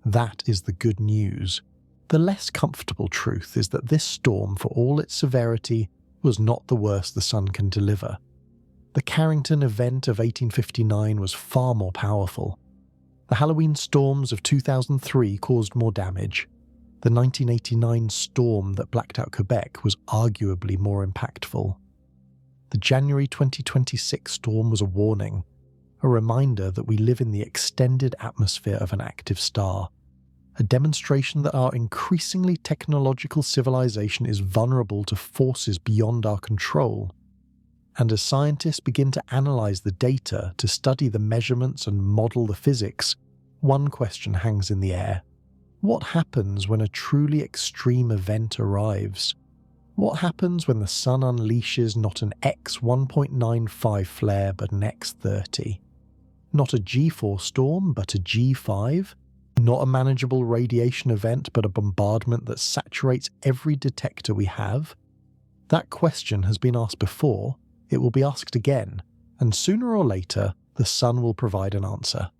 That is the good news. The less comfortable truth is that this storm, for all its severity, was not the worst the sun can deliver. The Carrington Event of 1859 was far more powerful. The Halloween storms of 2003 caused more damage. The 1989 storm that blacked out Quebec was arguably more impactful. The January 2026 storm was a warning, a reminder that we live in the extended atmosphere of an active star, a demonstration that our increasingly technological civilization is vulnerable to forces beyond our control. And as scientists begin to analyze the data, to study the measurements and model the physics, one question hangs in the air. What happens when a truly extreme event arrives? What happens when the sun unleashes not an X 1.95 flare but an X30? Not a G4 storm but a G5? Not a manageable radiation event but a bombardment that saturates every detector we have? That question has been asked before, it will be asked again, and sooner or later the sun will provide an answer.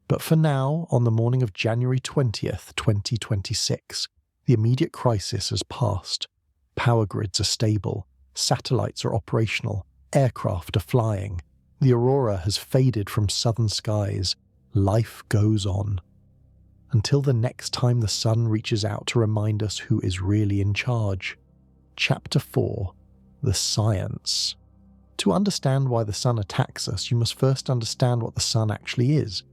But for now, on the morning of January 20th, 2026, the immediate crisis has passed. Power grids are stable, satellites are operational, aircraft are flying. The Aurora has faded from southern skies. Life goes on. Until the next time the sun reaches out to remind us who is really in charge. Chapter 4. The Science. To understand why the sun attacks us, you must first understand what the sun actually is.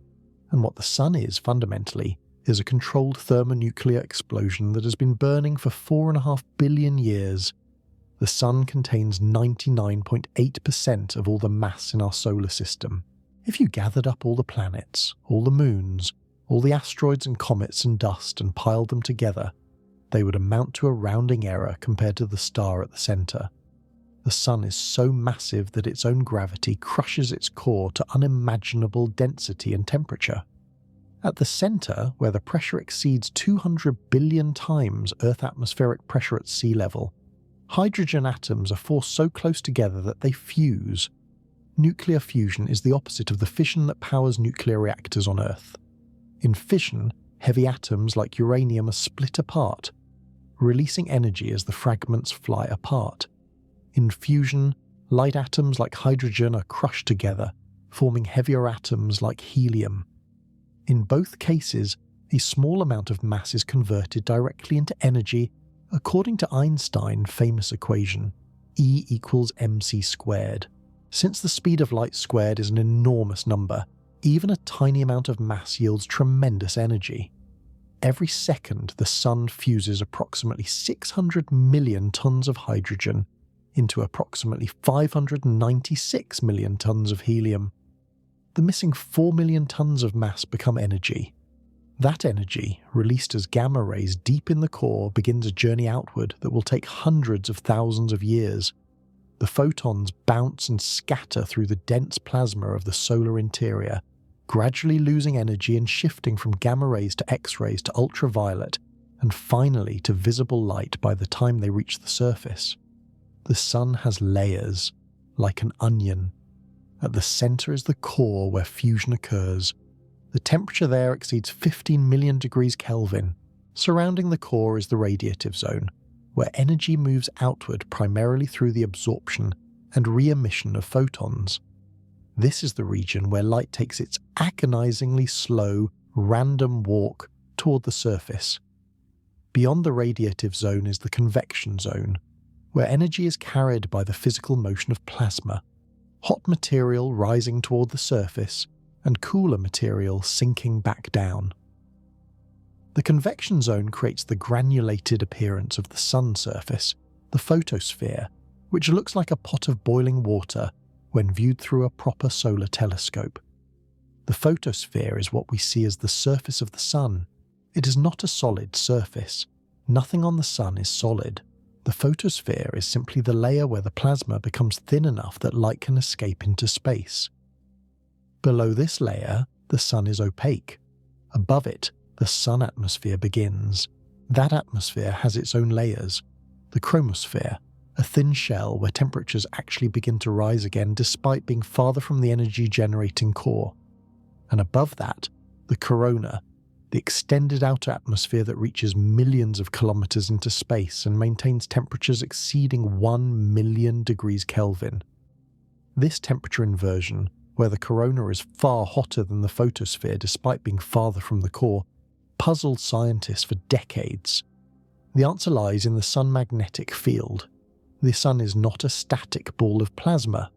And what the sun is, fundamentally, is a controlled thermonuclear explosion that has been burning for 4.5 billion years. The sun contains 99.8% of all the mass in our solar system. If you gathered up all the planets, all the moons, all the asteroids and comets and dust and piled them together, they would amount to a rounding error compared to the star at the center. The sun is so massive that its own gravity crushes its core to unimaginable density and temperature. At the center, where the pressure exceeds 200 billion times Earth atmospheric pressure at sea level, hydrogen atoms are forced so close together that they fuse. Nuclear fusion is the opposite of the fission that powers nuclear reactors on Earth. In fission, heavy atoms like uranium are split apart, releasing energy as the fragments fly apart. In fusion, light atoms like hydrogen are crushed together, forming heavier atoms like helium. In both cases, a small amount of mass is converted directly into energy according to Einstein's famous equation, E equals mc squared. Since the speed of light squared is an enormous number, even a tiny amount of mass yields tremendous energy. Every second, the sun fuses approximately 600 million tons of hydrogen into approximately 596 million tons of helium. The missing 4 million tons of mass become energy. That energy, released as gamma rays deep in the core, begins a journey outward that will take hundreds of thousands of years. The photons bounce and scatter through the dense plasma of the solar interior, gradually losing energy and shifting from gamma rays to X-rays to ultraviolet, and finally to visible light by the time they reach the surface. The sun has layers, like an onion. At the center is the core where fusion occurs. The temperature there exceeds 15 million degrees Kelvin. Surrounding the core is the radiative zone, where energy moves outward primarily through the absorption and re-emission of photons. This is the region where light takes its agonizingly slow, random walk toward the surface. Beyond the radiative zone is the convection zone, where energy is carried by the physical motion of plasma, hot material rising toward the surface and cooler material sinking back down. The convection zone creates the granulated appearance of the sun surface, the photosphere, which looks like a pot of boiling water when viewed through a proper solar telescope. The photosphere is what we see as the surface of the sun. It is not a solid surface. Nothing on the sun is solid. The photosphere is simply the layer where the plasma becomes thin enough that light can escape into space. Below this layer, the sun is opaque. Above it, the sun atmosphere begins. That atmosphere has its own layers. The chromosphere, a thin shell where temperatures actually begin to rise again despite being farther from the energy-generating core. And above that, the corona, the extended outer atmosphere that reaches millions of kilometers into space and maintains temperatures exceeding 1 million degrees Kelvin. This temperature inversion, where the corona is far hotter than the photosphere despite being farther from the core, puzzled scientists for decades. The answer lies in the sun magnetic field. The sun is not a static ball of plasma.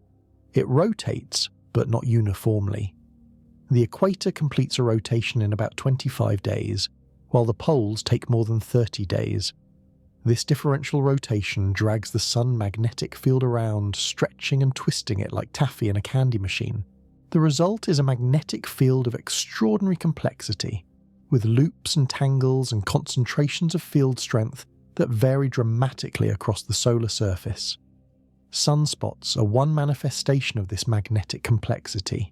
It rotates, but not uniformly. The equator completes a rotation in about 25 days, while the poles take more than 30 days. This differential rotation drags the sun magnetic field around, stretching and twisting it like taffy in a candy machine. The result is a magnetic field of extraordinary complexity, with loops and tangles and concentrations of field strength that vary dramatically across the solar surface. Sunspots are one manifestation of this magnetic complexity.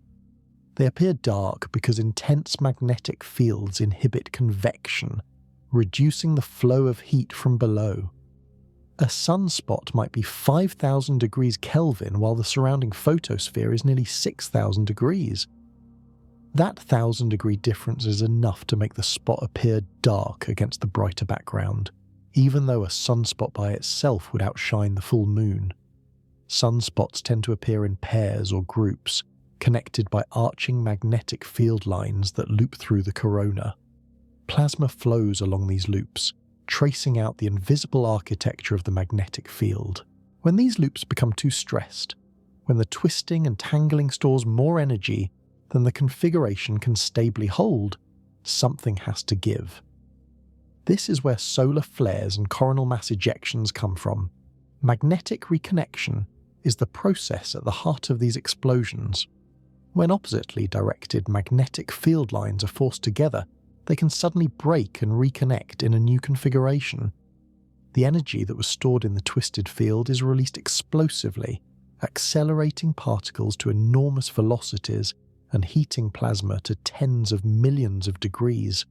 They appear dark because intense magnetic fields inhibit convection, reducing the flow of heat from below. A sunspot might be 5,000 degrees Kelvin while the surrounding photosphere is nearly 6,000 degrees. That 1,000-degree difference is enough to make the spot appear dark against the brighter background, even though a sunspot by itself would outshine the full moon. Sunspots tend to appear in pairs or groups, connected by arching magnetic field lines that loop through the corona. Plasma flows along these loops, tracing out the invisible architecture of the magnetic field. When these loops become too stressed, when the twisting and tangling stores more energy than the configuration can stably hold, something has to give. This is where solar flares and coronal mass ejections come from. Magnetic reconnection is the process at the heart of these explosions. When oppositely directed magnetic field lines are forced together, they can suddenly break and reconnect in a new configuration. The energy that was stored in the twisted field is released explosively, accelerating particles to enormous velocities and heating plasma to tens of millions of degrees.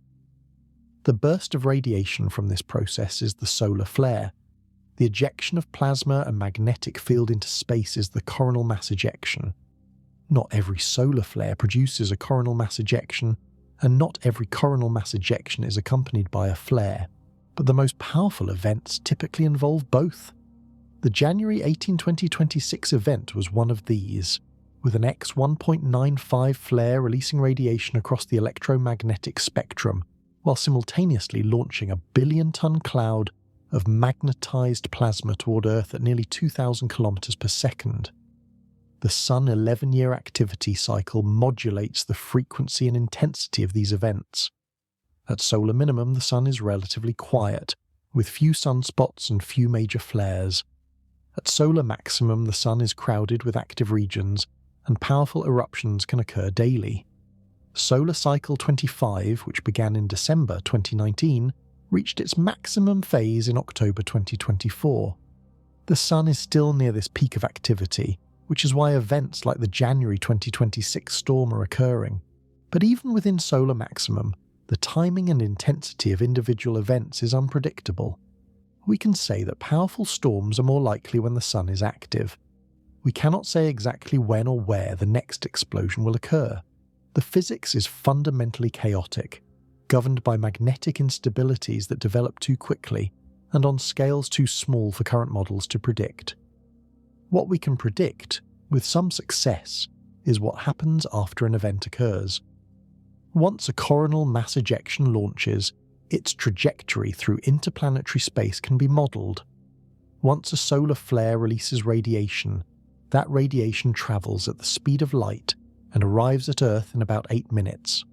The burst of radiation from this process is the solar flare. The ejection of plasma and magnetic field into space is the coronal mass ejection. Not every solar flare produces a coronal mass ejection, and not every coronal mass ejection is accompanied by a flare, but the most powerful events typically involve both. The January 18, 2026 event was one of these, with an X 1.95 flare releasing radiation across the electromagnetic spectrum, while simultaneously launching a billion-ton cloud of magnetized plasma toward Earth at nearly 2,000 kilometers per second. The Sun 11-year activity cycle modulates the frequency and intensity of these events. At solar minimum, the Sun is relatively quiet, with few sunspots and few major flares. At solar maximum, the Sun is crowded with active regions, and powerful eruptions can occur daily. Solar Cycle 25, which began in December 2019, reached its maximum phase in October 2024. The Sun is still near this peak of activity, which is why events like the January 2026 storm are occurring. But even within solar maximum, the timing and intensity of individual events is unpredictable. We can say that powerful storms are more likely when the Sun is active. We cannot say exactly when or where the next explosion will occur. The physics is fundamentally chaotic, governed by magnetic instabilities that develop too quickly and on scales too small for current models to predict. What we can predict, with some success, is what happens after an event occurs. Once a coronal mass ejection launches, its trajectory through interplanetary space can be modelled. Once a solar flare releases radiation, that radiation travels at the speed of light and arrives at Earth in about 8 minutes.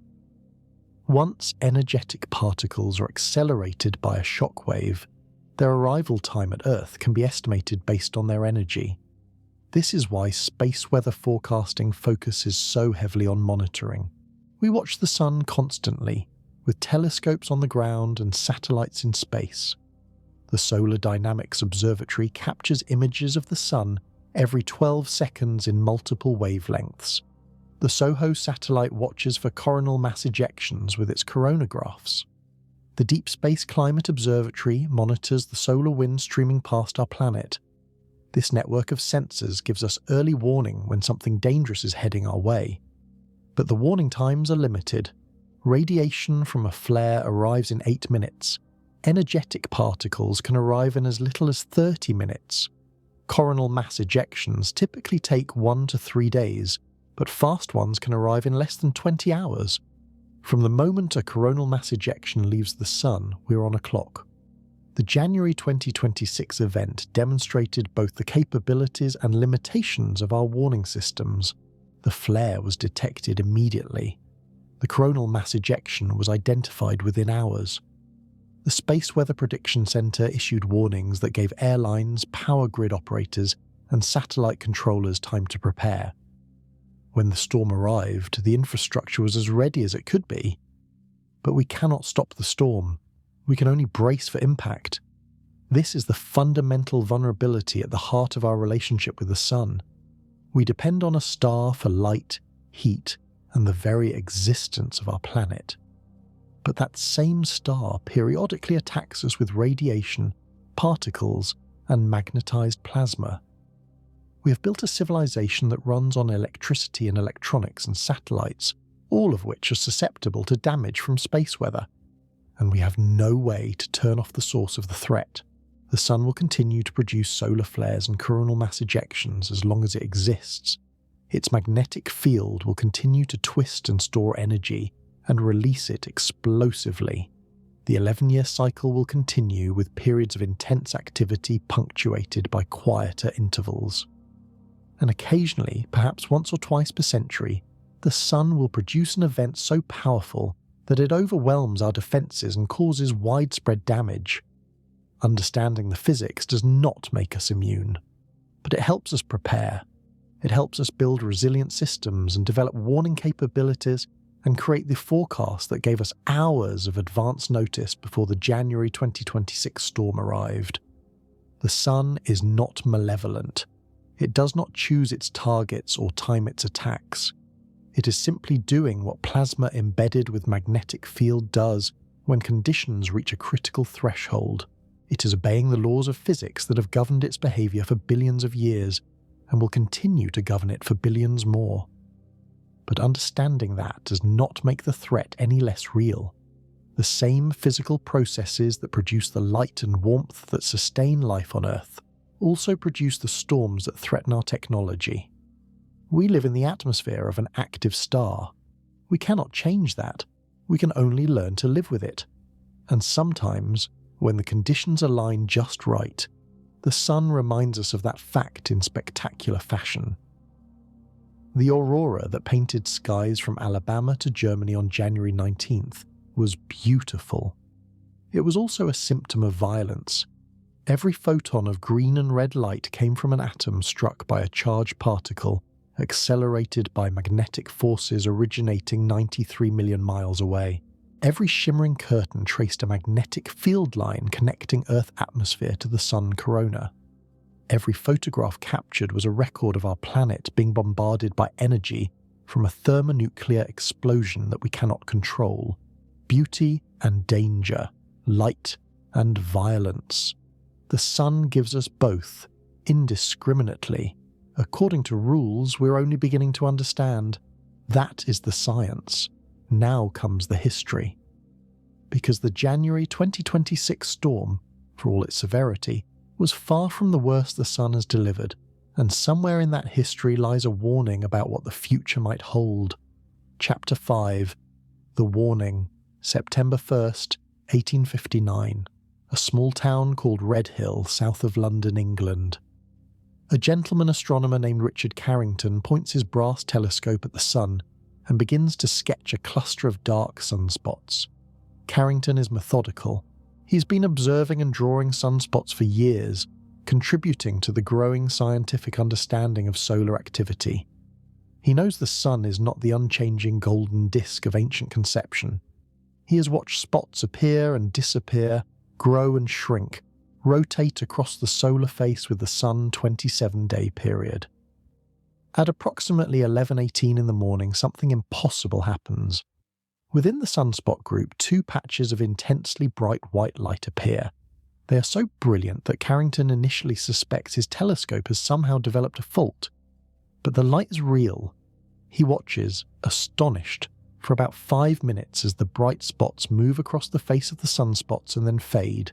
Once energetic particles are accelerated by a shock wave, their arrival time at Earth can be estimated based on their energy. This is why space weather forecasting focuses so heavily on monitoring. We watch the sun constantly, with telescopes on the ground and satellites in space. The Solar Dynamics Observatory captures images of the sun every 12 seconds in multiple wavelengths. The SOHO satellite watches for coronal mass ejections with its coronagraphs. The Deep Space Climate Observatory monitors the solar wind streaming past our planet. This network of sensors gives us early warning when something dangerous is heading our way. But the warning times are limited. Radiation from a flare arrives in 8 minutes. Energetic particles can arrive in as little as 30 minutes. Coronal mass ejections typically take 1 to 3 days, but fast ones can arrive in less than 20 hours. From the moment a coronal mass ejection leaves the sun, we're on a clock. The January 2026 event demonstrated both the capabilities and limitations of our warning systems. The flare was detected immediately. The coronal mass ejection was identified within hours. The Space Weather Prediction Center issued warnings that gave airlines, power grid operators, and satellite controllers time to prepare. When the storm arrived, the infrastructure was as ready as it could be. But we cannot stop the storm. We can only brace for impact. This is the fundamental vulnerability at the heart of our relationship with the sun. We depend on a star for light, heat, and the very existence of our planet. But that same star periodically attacks us with radiation, particles, and magnetized plasma. We have built a civilization that runs on electricity and electronics and satellites, all of which are susceptible to damage from space weather. And we have no way to turn off the source of the threat. The sun will continue to produce solar flares and coronal mass ejections as long as it exists. Its magnetic field will continue to twist and store energy and release it explosively. The 11-year cycle will continue with periods of intense activity punctuated by quieter intervals. And occasionally, perhaps once or twice per century, the sun will produce an event so powerful that it overwhelms our defenses and causes widespread damage. Understanding the physics does not make us immune, but it helps us prepare. It helps us build resilient systems and develop warning capabilities and create the forecast that gave us hours of advance notice before the January 2026 storm arrived. The sun is not malevolent. It does not choose its targets or time its attacks. It is simply doing what plasma embedded with magnetic field does when conditions reach a critical threshold. It is obeying the laws of physics that have governed its behavior for billions of years and will continue to govern it for billions more. But understanding that does not make the threat any less real. The same physical processes that produce the light and warmth that sustain life on Earth also produce the storms that threaten our technology. We live in the atmosphere of an active star. We cannot change that. We can only learn to live with it. And sometimes, when the conditions align just right, the sun reminds us of that fact in spectacular fashion. The aurora that painted skies from Alabama to Germany on January 19th was beautiful. It was also a symptom of violence. Every photon of green and red light came from an atom struck by a charged particle, accelerated by magnetic forces originating 93 million miles away. Every shimmering curtain traced a magnetic field line connecting Earth's atmosphere to the sun corona. Every photograph captured was a record of our planet being bombarded by energy from a thermonuclear explosion that we cannot control. Beauty and danger, light and violence. The sun gives us both, indiscriminately. According to rules we're only beginning to understand. That is the science. Now comes the history. Because the January 2026 storm, for all its severity, was far from the worst the sun has delivered, and somewhere in that history lies a warning about what the future might hold. Chapter 5. The Warning. September 1st, 1859. A small town called Redhill, south of London, England. A gentleman astronomer named Richard Carrington points his brass telescope at the sun and begins to sketch a cluster of dark sunspots. Carrington is methodical. He's been observing and drawing sunspots for years, contributing to the growing scientific understanding of solar activity. He knows the sun is not the unchanging golden disk of ancient conception. He has watched spots appear and disappear, grow and shrink, rotate across the solar face with the sun 27-day period. At approximately 11:18 in the morning, something impossible happens. Within the sunspot group, two patches of intensely bright white light appear. They are so brilliant that Carrington initially suspects his telescope has somehow developed a fault. But the light is real. He watches, astonished, for about 5 minutes as the bright spots move across the face of the sunspots and then fade.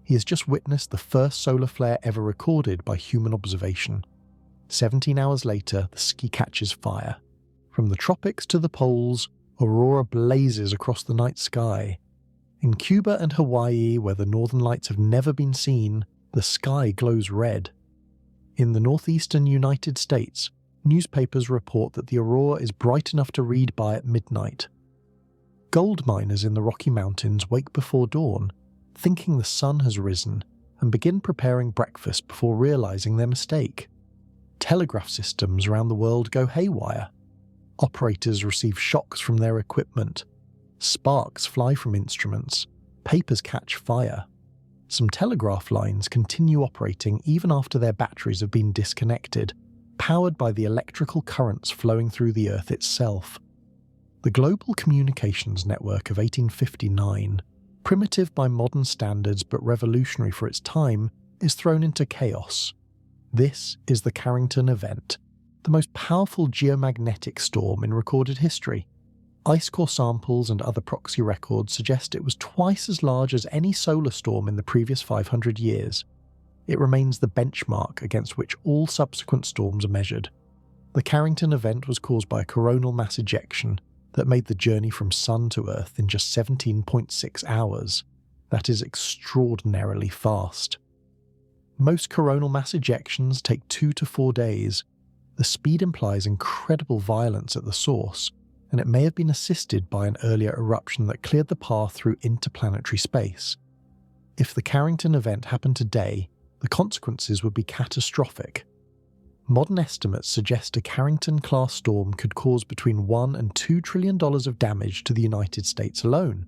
He has just witnessed the first solar flare ever recorded by human observation. 17 hours later, the ski catches fire. From the tropics to the poles, Aurora blazes across the night sky. In Cuba and Hawaii, where the northern lights have never been seen, the sky glows red. In the northeastern United States, newspapers report that the aurora is bright enough to read by at midnight. Gold miners in the Rocky Mountains wake before dawn, thinking the sun has risen, and begin preparing breakfast before realizing their mistake. Telegraph systems around the world go haywire. Operators receive shocks from their equipment. Sparks fly from instruments. Papers catch fire. Some telegraph lines continue operating even after their batteries have been disconnected, powered by the electrical currents flowing through the Earth itself. The global communications network of 1859, primitive by modern standards but revolutionary for its time, is thrown into chaos. This is the Carrington Event, the most powerful geomagnetic storm in recorded history. Ice core samples and other proxy records suggest it was twice as large as any solar storm in the previous 500 years. It remains the benchmark against which all subsequent storms are measured. The Carrington Event was caused by a coronal mass ejection that made the journey from Sun to Earth in just 17.6 hours. That is extraordinarily fast. Most coronal mass ejections take 2 to 4 days. The speed implies incredible violence at the source, and it may have been assisted by an earlier eruption that cleared the path through interplanetary space. If the Carrington Event happened today, the consequences would be catastrophic. Modern estimates suggest a Carrington-class storm could cause between $1 and $2 trillion of damage to the United States alone.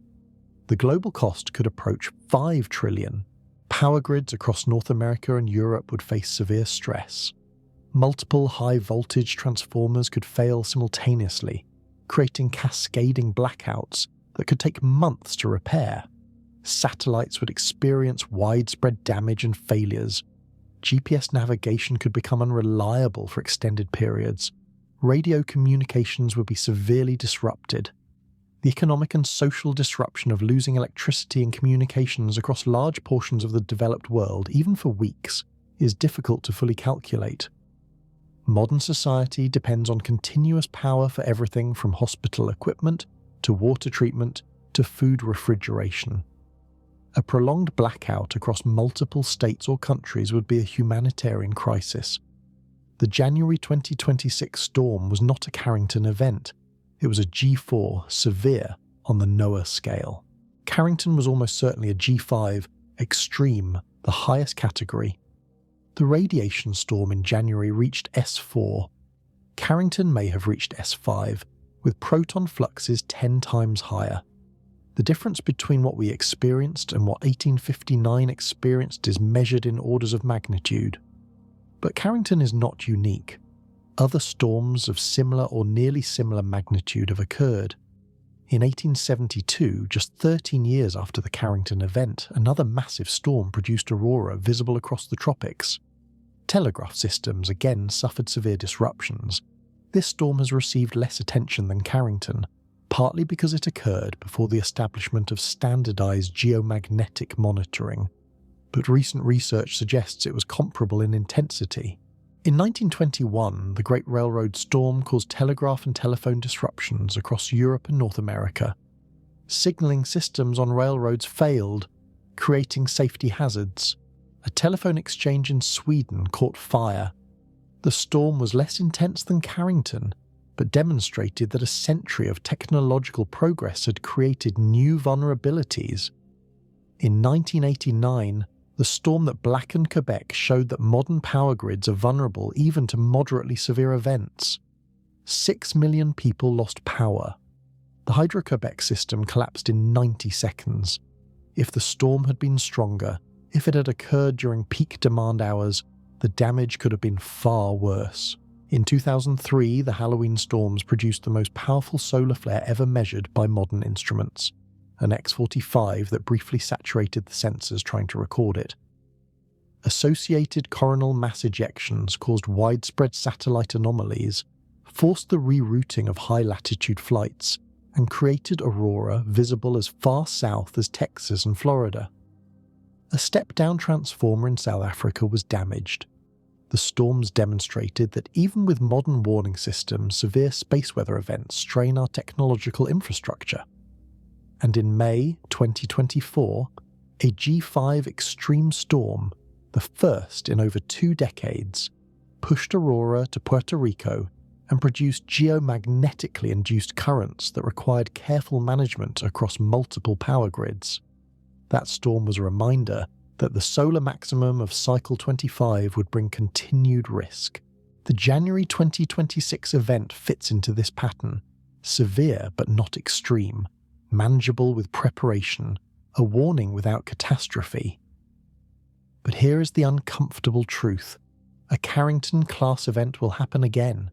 The global cost could approach $5 trillion. Power grids across North America and Europe would face severe stress. Multiple high-voltage transformers could fail simultaneously, creating cascading blackouts that could take months to repair. Satellites would experience widespread damage and failures. GPS navigation could become unreliable for extended periods. Radio communications would be severely disrupted. The economic and social disruption of losing electricity and communications across large portions of the developed world, even for weeks, is difficult to fully calculate. Modern society depends on continuous power for everything from hospital equipment to water treatment to food refrigeration. A prolonged blackout across multiple states or countries would be a humanitarian crisis. The January 2026 storm was not a Carrington event. It was a G4, severe, on the NOAA scale. Carrington was almost certainly a G5, extreme, the highest category. The radiation storm in January reached S4. Carrington may have reached S5, with proton fluxes 10 times higher. The difference between what we experienced and what 1859 experienced is measured in orders of magnitude. But Carrington is not unique. Other storms of similar or nearly similar magnitude have occurred. In 1872, just 13 years after the Carrington Event, another massive storm produced Aurora visible across the tropics. Telegraph systems again suffered severe disruptions. This storm has received less attention than Carrington, partly because it occurred before the establishment of standardized geomagnetic monitoring. But recent research suggests it was comparable in intensity. In 1921, the Great Railroad Storm caused telegraph and telephone disruptions across Europe and North America. Signaling systems on railroads failed, creating safety hazards. A telephone exchange in Sweden caught fire. The storm was less intense than Carrington, but demonstrated that a century of technological progress had created new vulnerabilities. In 1989, the storm that blackened Quebec showed that modern power grids are vulnerable even to moderately severe events. 6 million people lost power. The Hydro-Quebec system collapsed in 90 seconds. If the storm had been stronger, if it had occurred during peak demand hours, the damage could have been far worse. In 2003, the Halloween storms produced the most powerful solar flare ever measured by modern instruments, an X-45 that briefly saturated the sensors trying to record it. Associated coronal mass ejections caused widespread satellite anomalies, forced the rerouting of high-latitude flights, and created Aurora visible as far south as Texas and Florida. A step-down transformer in South Africa was damaged. The storms demonstrated that even with modern warning systems, severe space weather events strain our technological infrastructure. And in May 2024, a G5 extreme storm, the first in over 2 decades, pushed Aurora to Puerto Rico and produced geomagnetically induced currents that required careful management across multiple power grids. That storm was a reminder that the solar maximum of cycle 25 would bring continued risk. The January 2026 event fits into this pattern, severe but not extreme, manageable with preparation, a warning without catastrophe. But here is the uncomfortable truth. A Carrington-class event will happen again.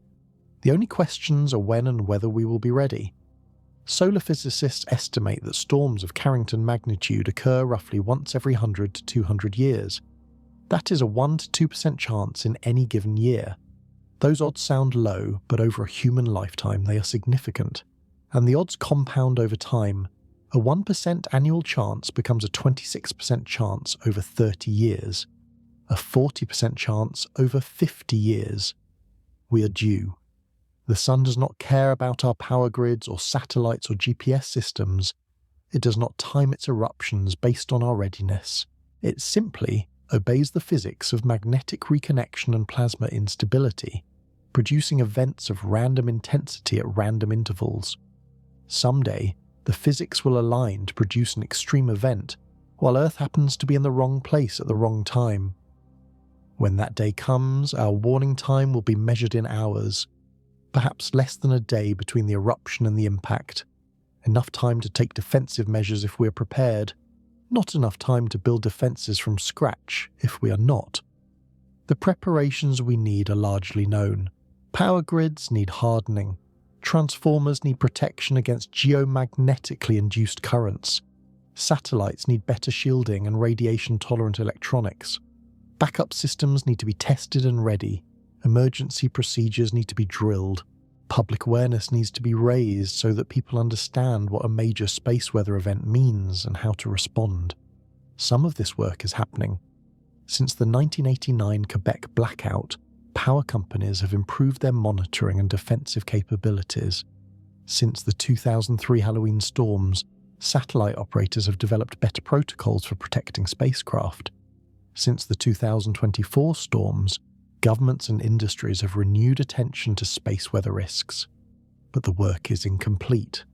The only questions are when and whether we will be ready. Solar physicists estimate that storms of Carrington magnitude occur roughly once every 100 to 200 years. That is a 1 to 2% chance in any given year. Those odds sound low, but over a human lifetime they are significant. And the odds compound over time. A 1% annual chance becomes a 26% chance over 30 years. A 40% chance over 50 years. We are due. The sun does not care about our power grids or satellites or GPS systems. It does not time its eruptions based on our readiness. It simply obeys the physics of magnetic reconnection and plasma instability, producing events of random intensity at random intervals. Someday, the physics will align to produce an extreme event, while Earth happens to be in the wrong place at the wrong time. When that day comes, our warning time will be measured in hours, perhaps less than a day between the eruption and the impact. Enough time to take defensive measures if we are prepared, not enough time to build defenses from scratch if we are not. The preparations we need are largely known. Power grids need hardening. Transformers need protection against geomagnetically induced currents. Satellites need better shielding and radiation-tolerant electronics. Backup systems need to be tested and ready. Emergency procedures need to be drilled. Public awareness needs to be raised so that people understand what a major space weather event means and how to respond. Some of this work is happening. Since the 1989 Quebec blackout, power companies have improved their monitoring and defensive capabilities. Since the 2003 Halloween storms, satellite operators have developed better protocols for protecting spacecraft. Since the 2024 storms, governments and industries have renewed attention to space weather risks. But the work is incomplete.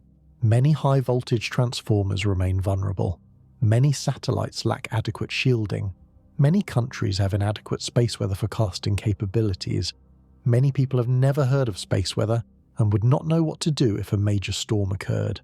Many high-voltage transformers remain vulnerable. Many satellites lack adequate shielding. Many countries have inadequate space weather forecasting capabilities. Many people have never heard of space weather and would not know what to do if a major storm occurred.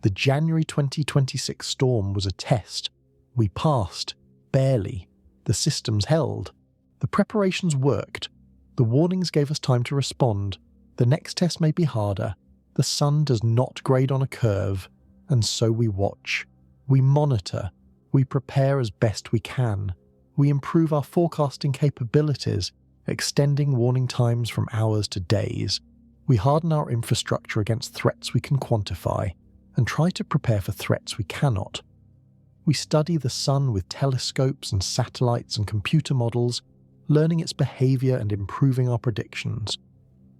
The January 2026 storm was a test. We passed, barely. The systems held. The preparations worked. The warnings gave us time to respond. The next test may be harder. The sun does not grade on a curve, and so we watch. We monitor. We prepare as best we can. We improve our forecasting capabilities, extending warning times from hours to days. We harden our infrastructure against threats we can quantify, and try to prepare for threats we cannot. We study the sun with telescopes and satellites and computer models, learning its behavior and improving our predictions.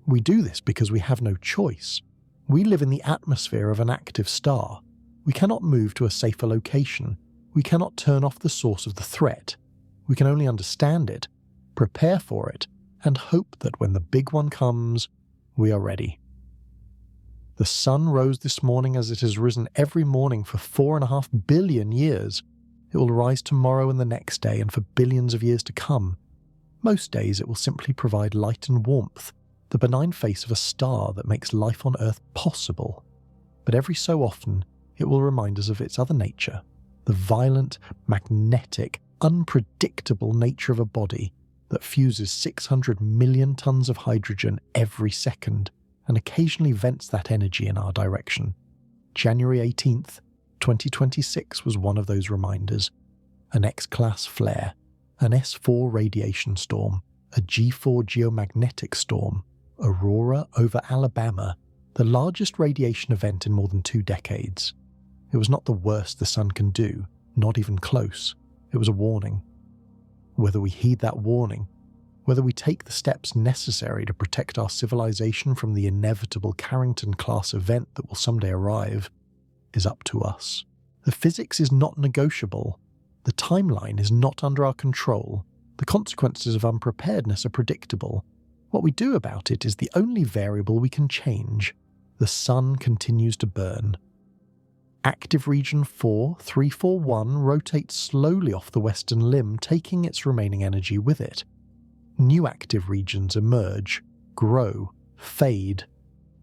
We do this because we have no choice. We live in the atmosphere of an active star. We cannot move to a safer location. We cannot turn off the source of the threat. We can only understand it, prepare for it, and hope that when the big one comes, We are ready. The sun rose this morning as it has risen every morning for 4.5 billion years. It will rise tomorrow and the next day and for billions of years to come. Most days it will simply provide light and warmth, the benign face of a star that makes life on Earth possible. But every so often, it will remind us of its other nature, the violent, magnetic, unpredictable nature of a body that fuses 600 million tons of hydrogen every second and occasionally vents that energy in our direction. January 18th, 2026 was one of those reminders. An X-class flare, an S4 radiation storm, a G4 geomagnetic storm, Aurora over Alabama, the largest radiation event in more than 2 decades. It was not the worst the sun can do, not even close. It was a warning. Whether we heed that warning, whether we take the steps necessary to protect our civilization from the inevitable Carrington-class event that will someday arrive, is up to us. The physics is not negotiable. The timeline is not under our control. The consequences of unpreparedness are predictable. What we do about it is the only variable we can change. The sun continues to burn. Active region 4341 rotates slowly off the western limb, taking its remaining energy with it. New active regions emerge, grow, fade.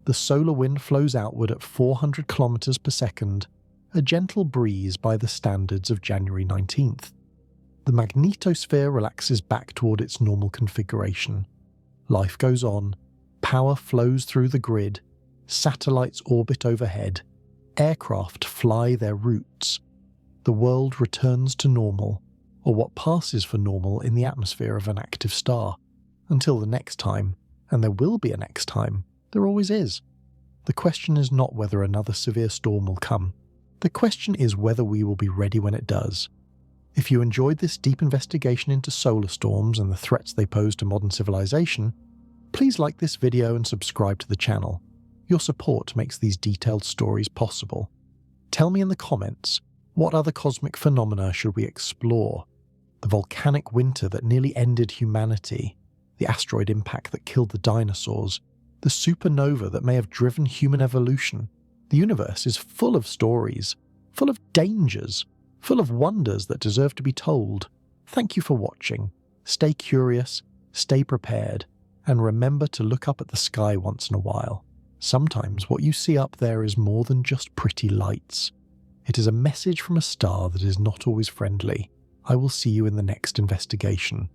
The solar wind flows outward at 400 kilometers per second, a gentle breeze by the standards of January 19th. The magnetosphere relaxes back toward its normal configuration. Life goes on, power flows through the grid, satellites orbit overhead, aircraft fly their routes. The world returns to normal, or what passes for normal in the atmosphere of an active star. Until the next time, and there will be a next time, there always is. The question is not whether another severe storm will come. The question is whether we will be ready when it does. If you enjoyed this deep investigation into solar storms and the threats they pose to modern civilization, please like this video and subscribe to the channel. Your support makes these detailed stories possible. Tell me in the comments, what other cosmic phenomena should we explore? The volcanic winter that nearly ended humanity, the asteroid impact that killed the dinosaurs, the supernova that may have driven human evolution. The universe is full of stories, full of dangers, full of wonders that deserve to be told. Thank you for watching. Stay curious, stay prepared, and remember to look up at the sky once in a while. Sometimes what you see up there is more than just pretty lights. It is a message from a star that is not always friendly. I will see you in the next investigation.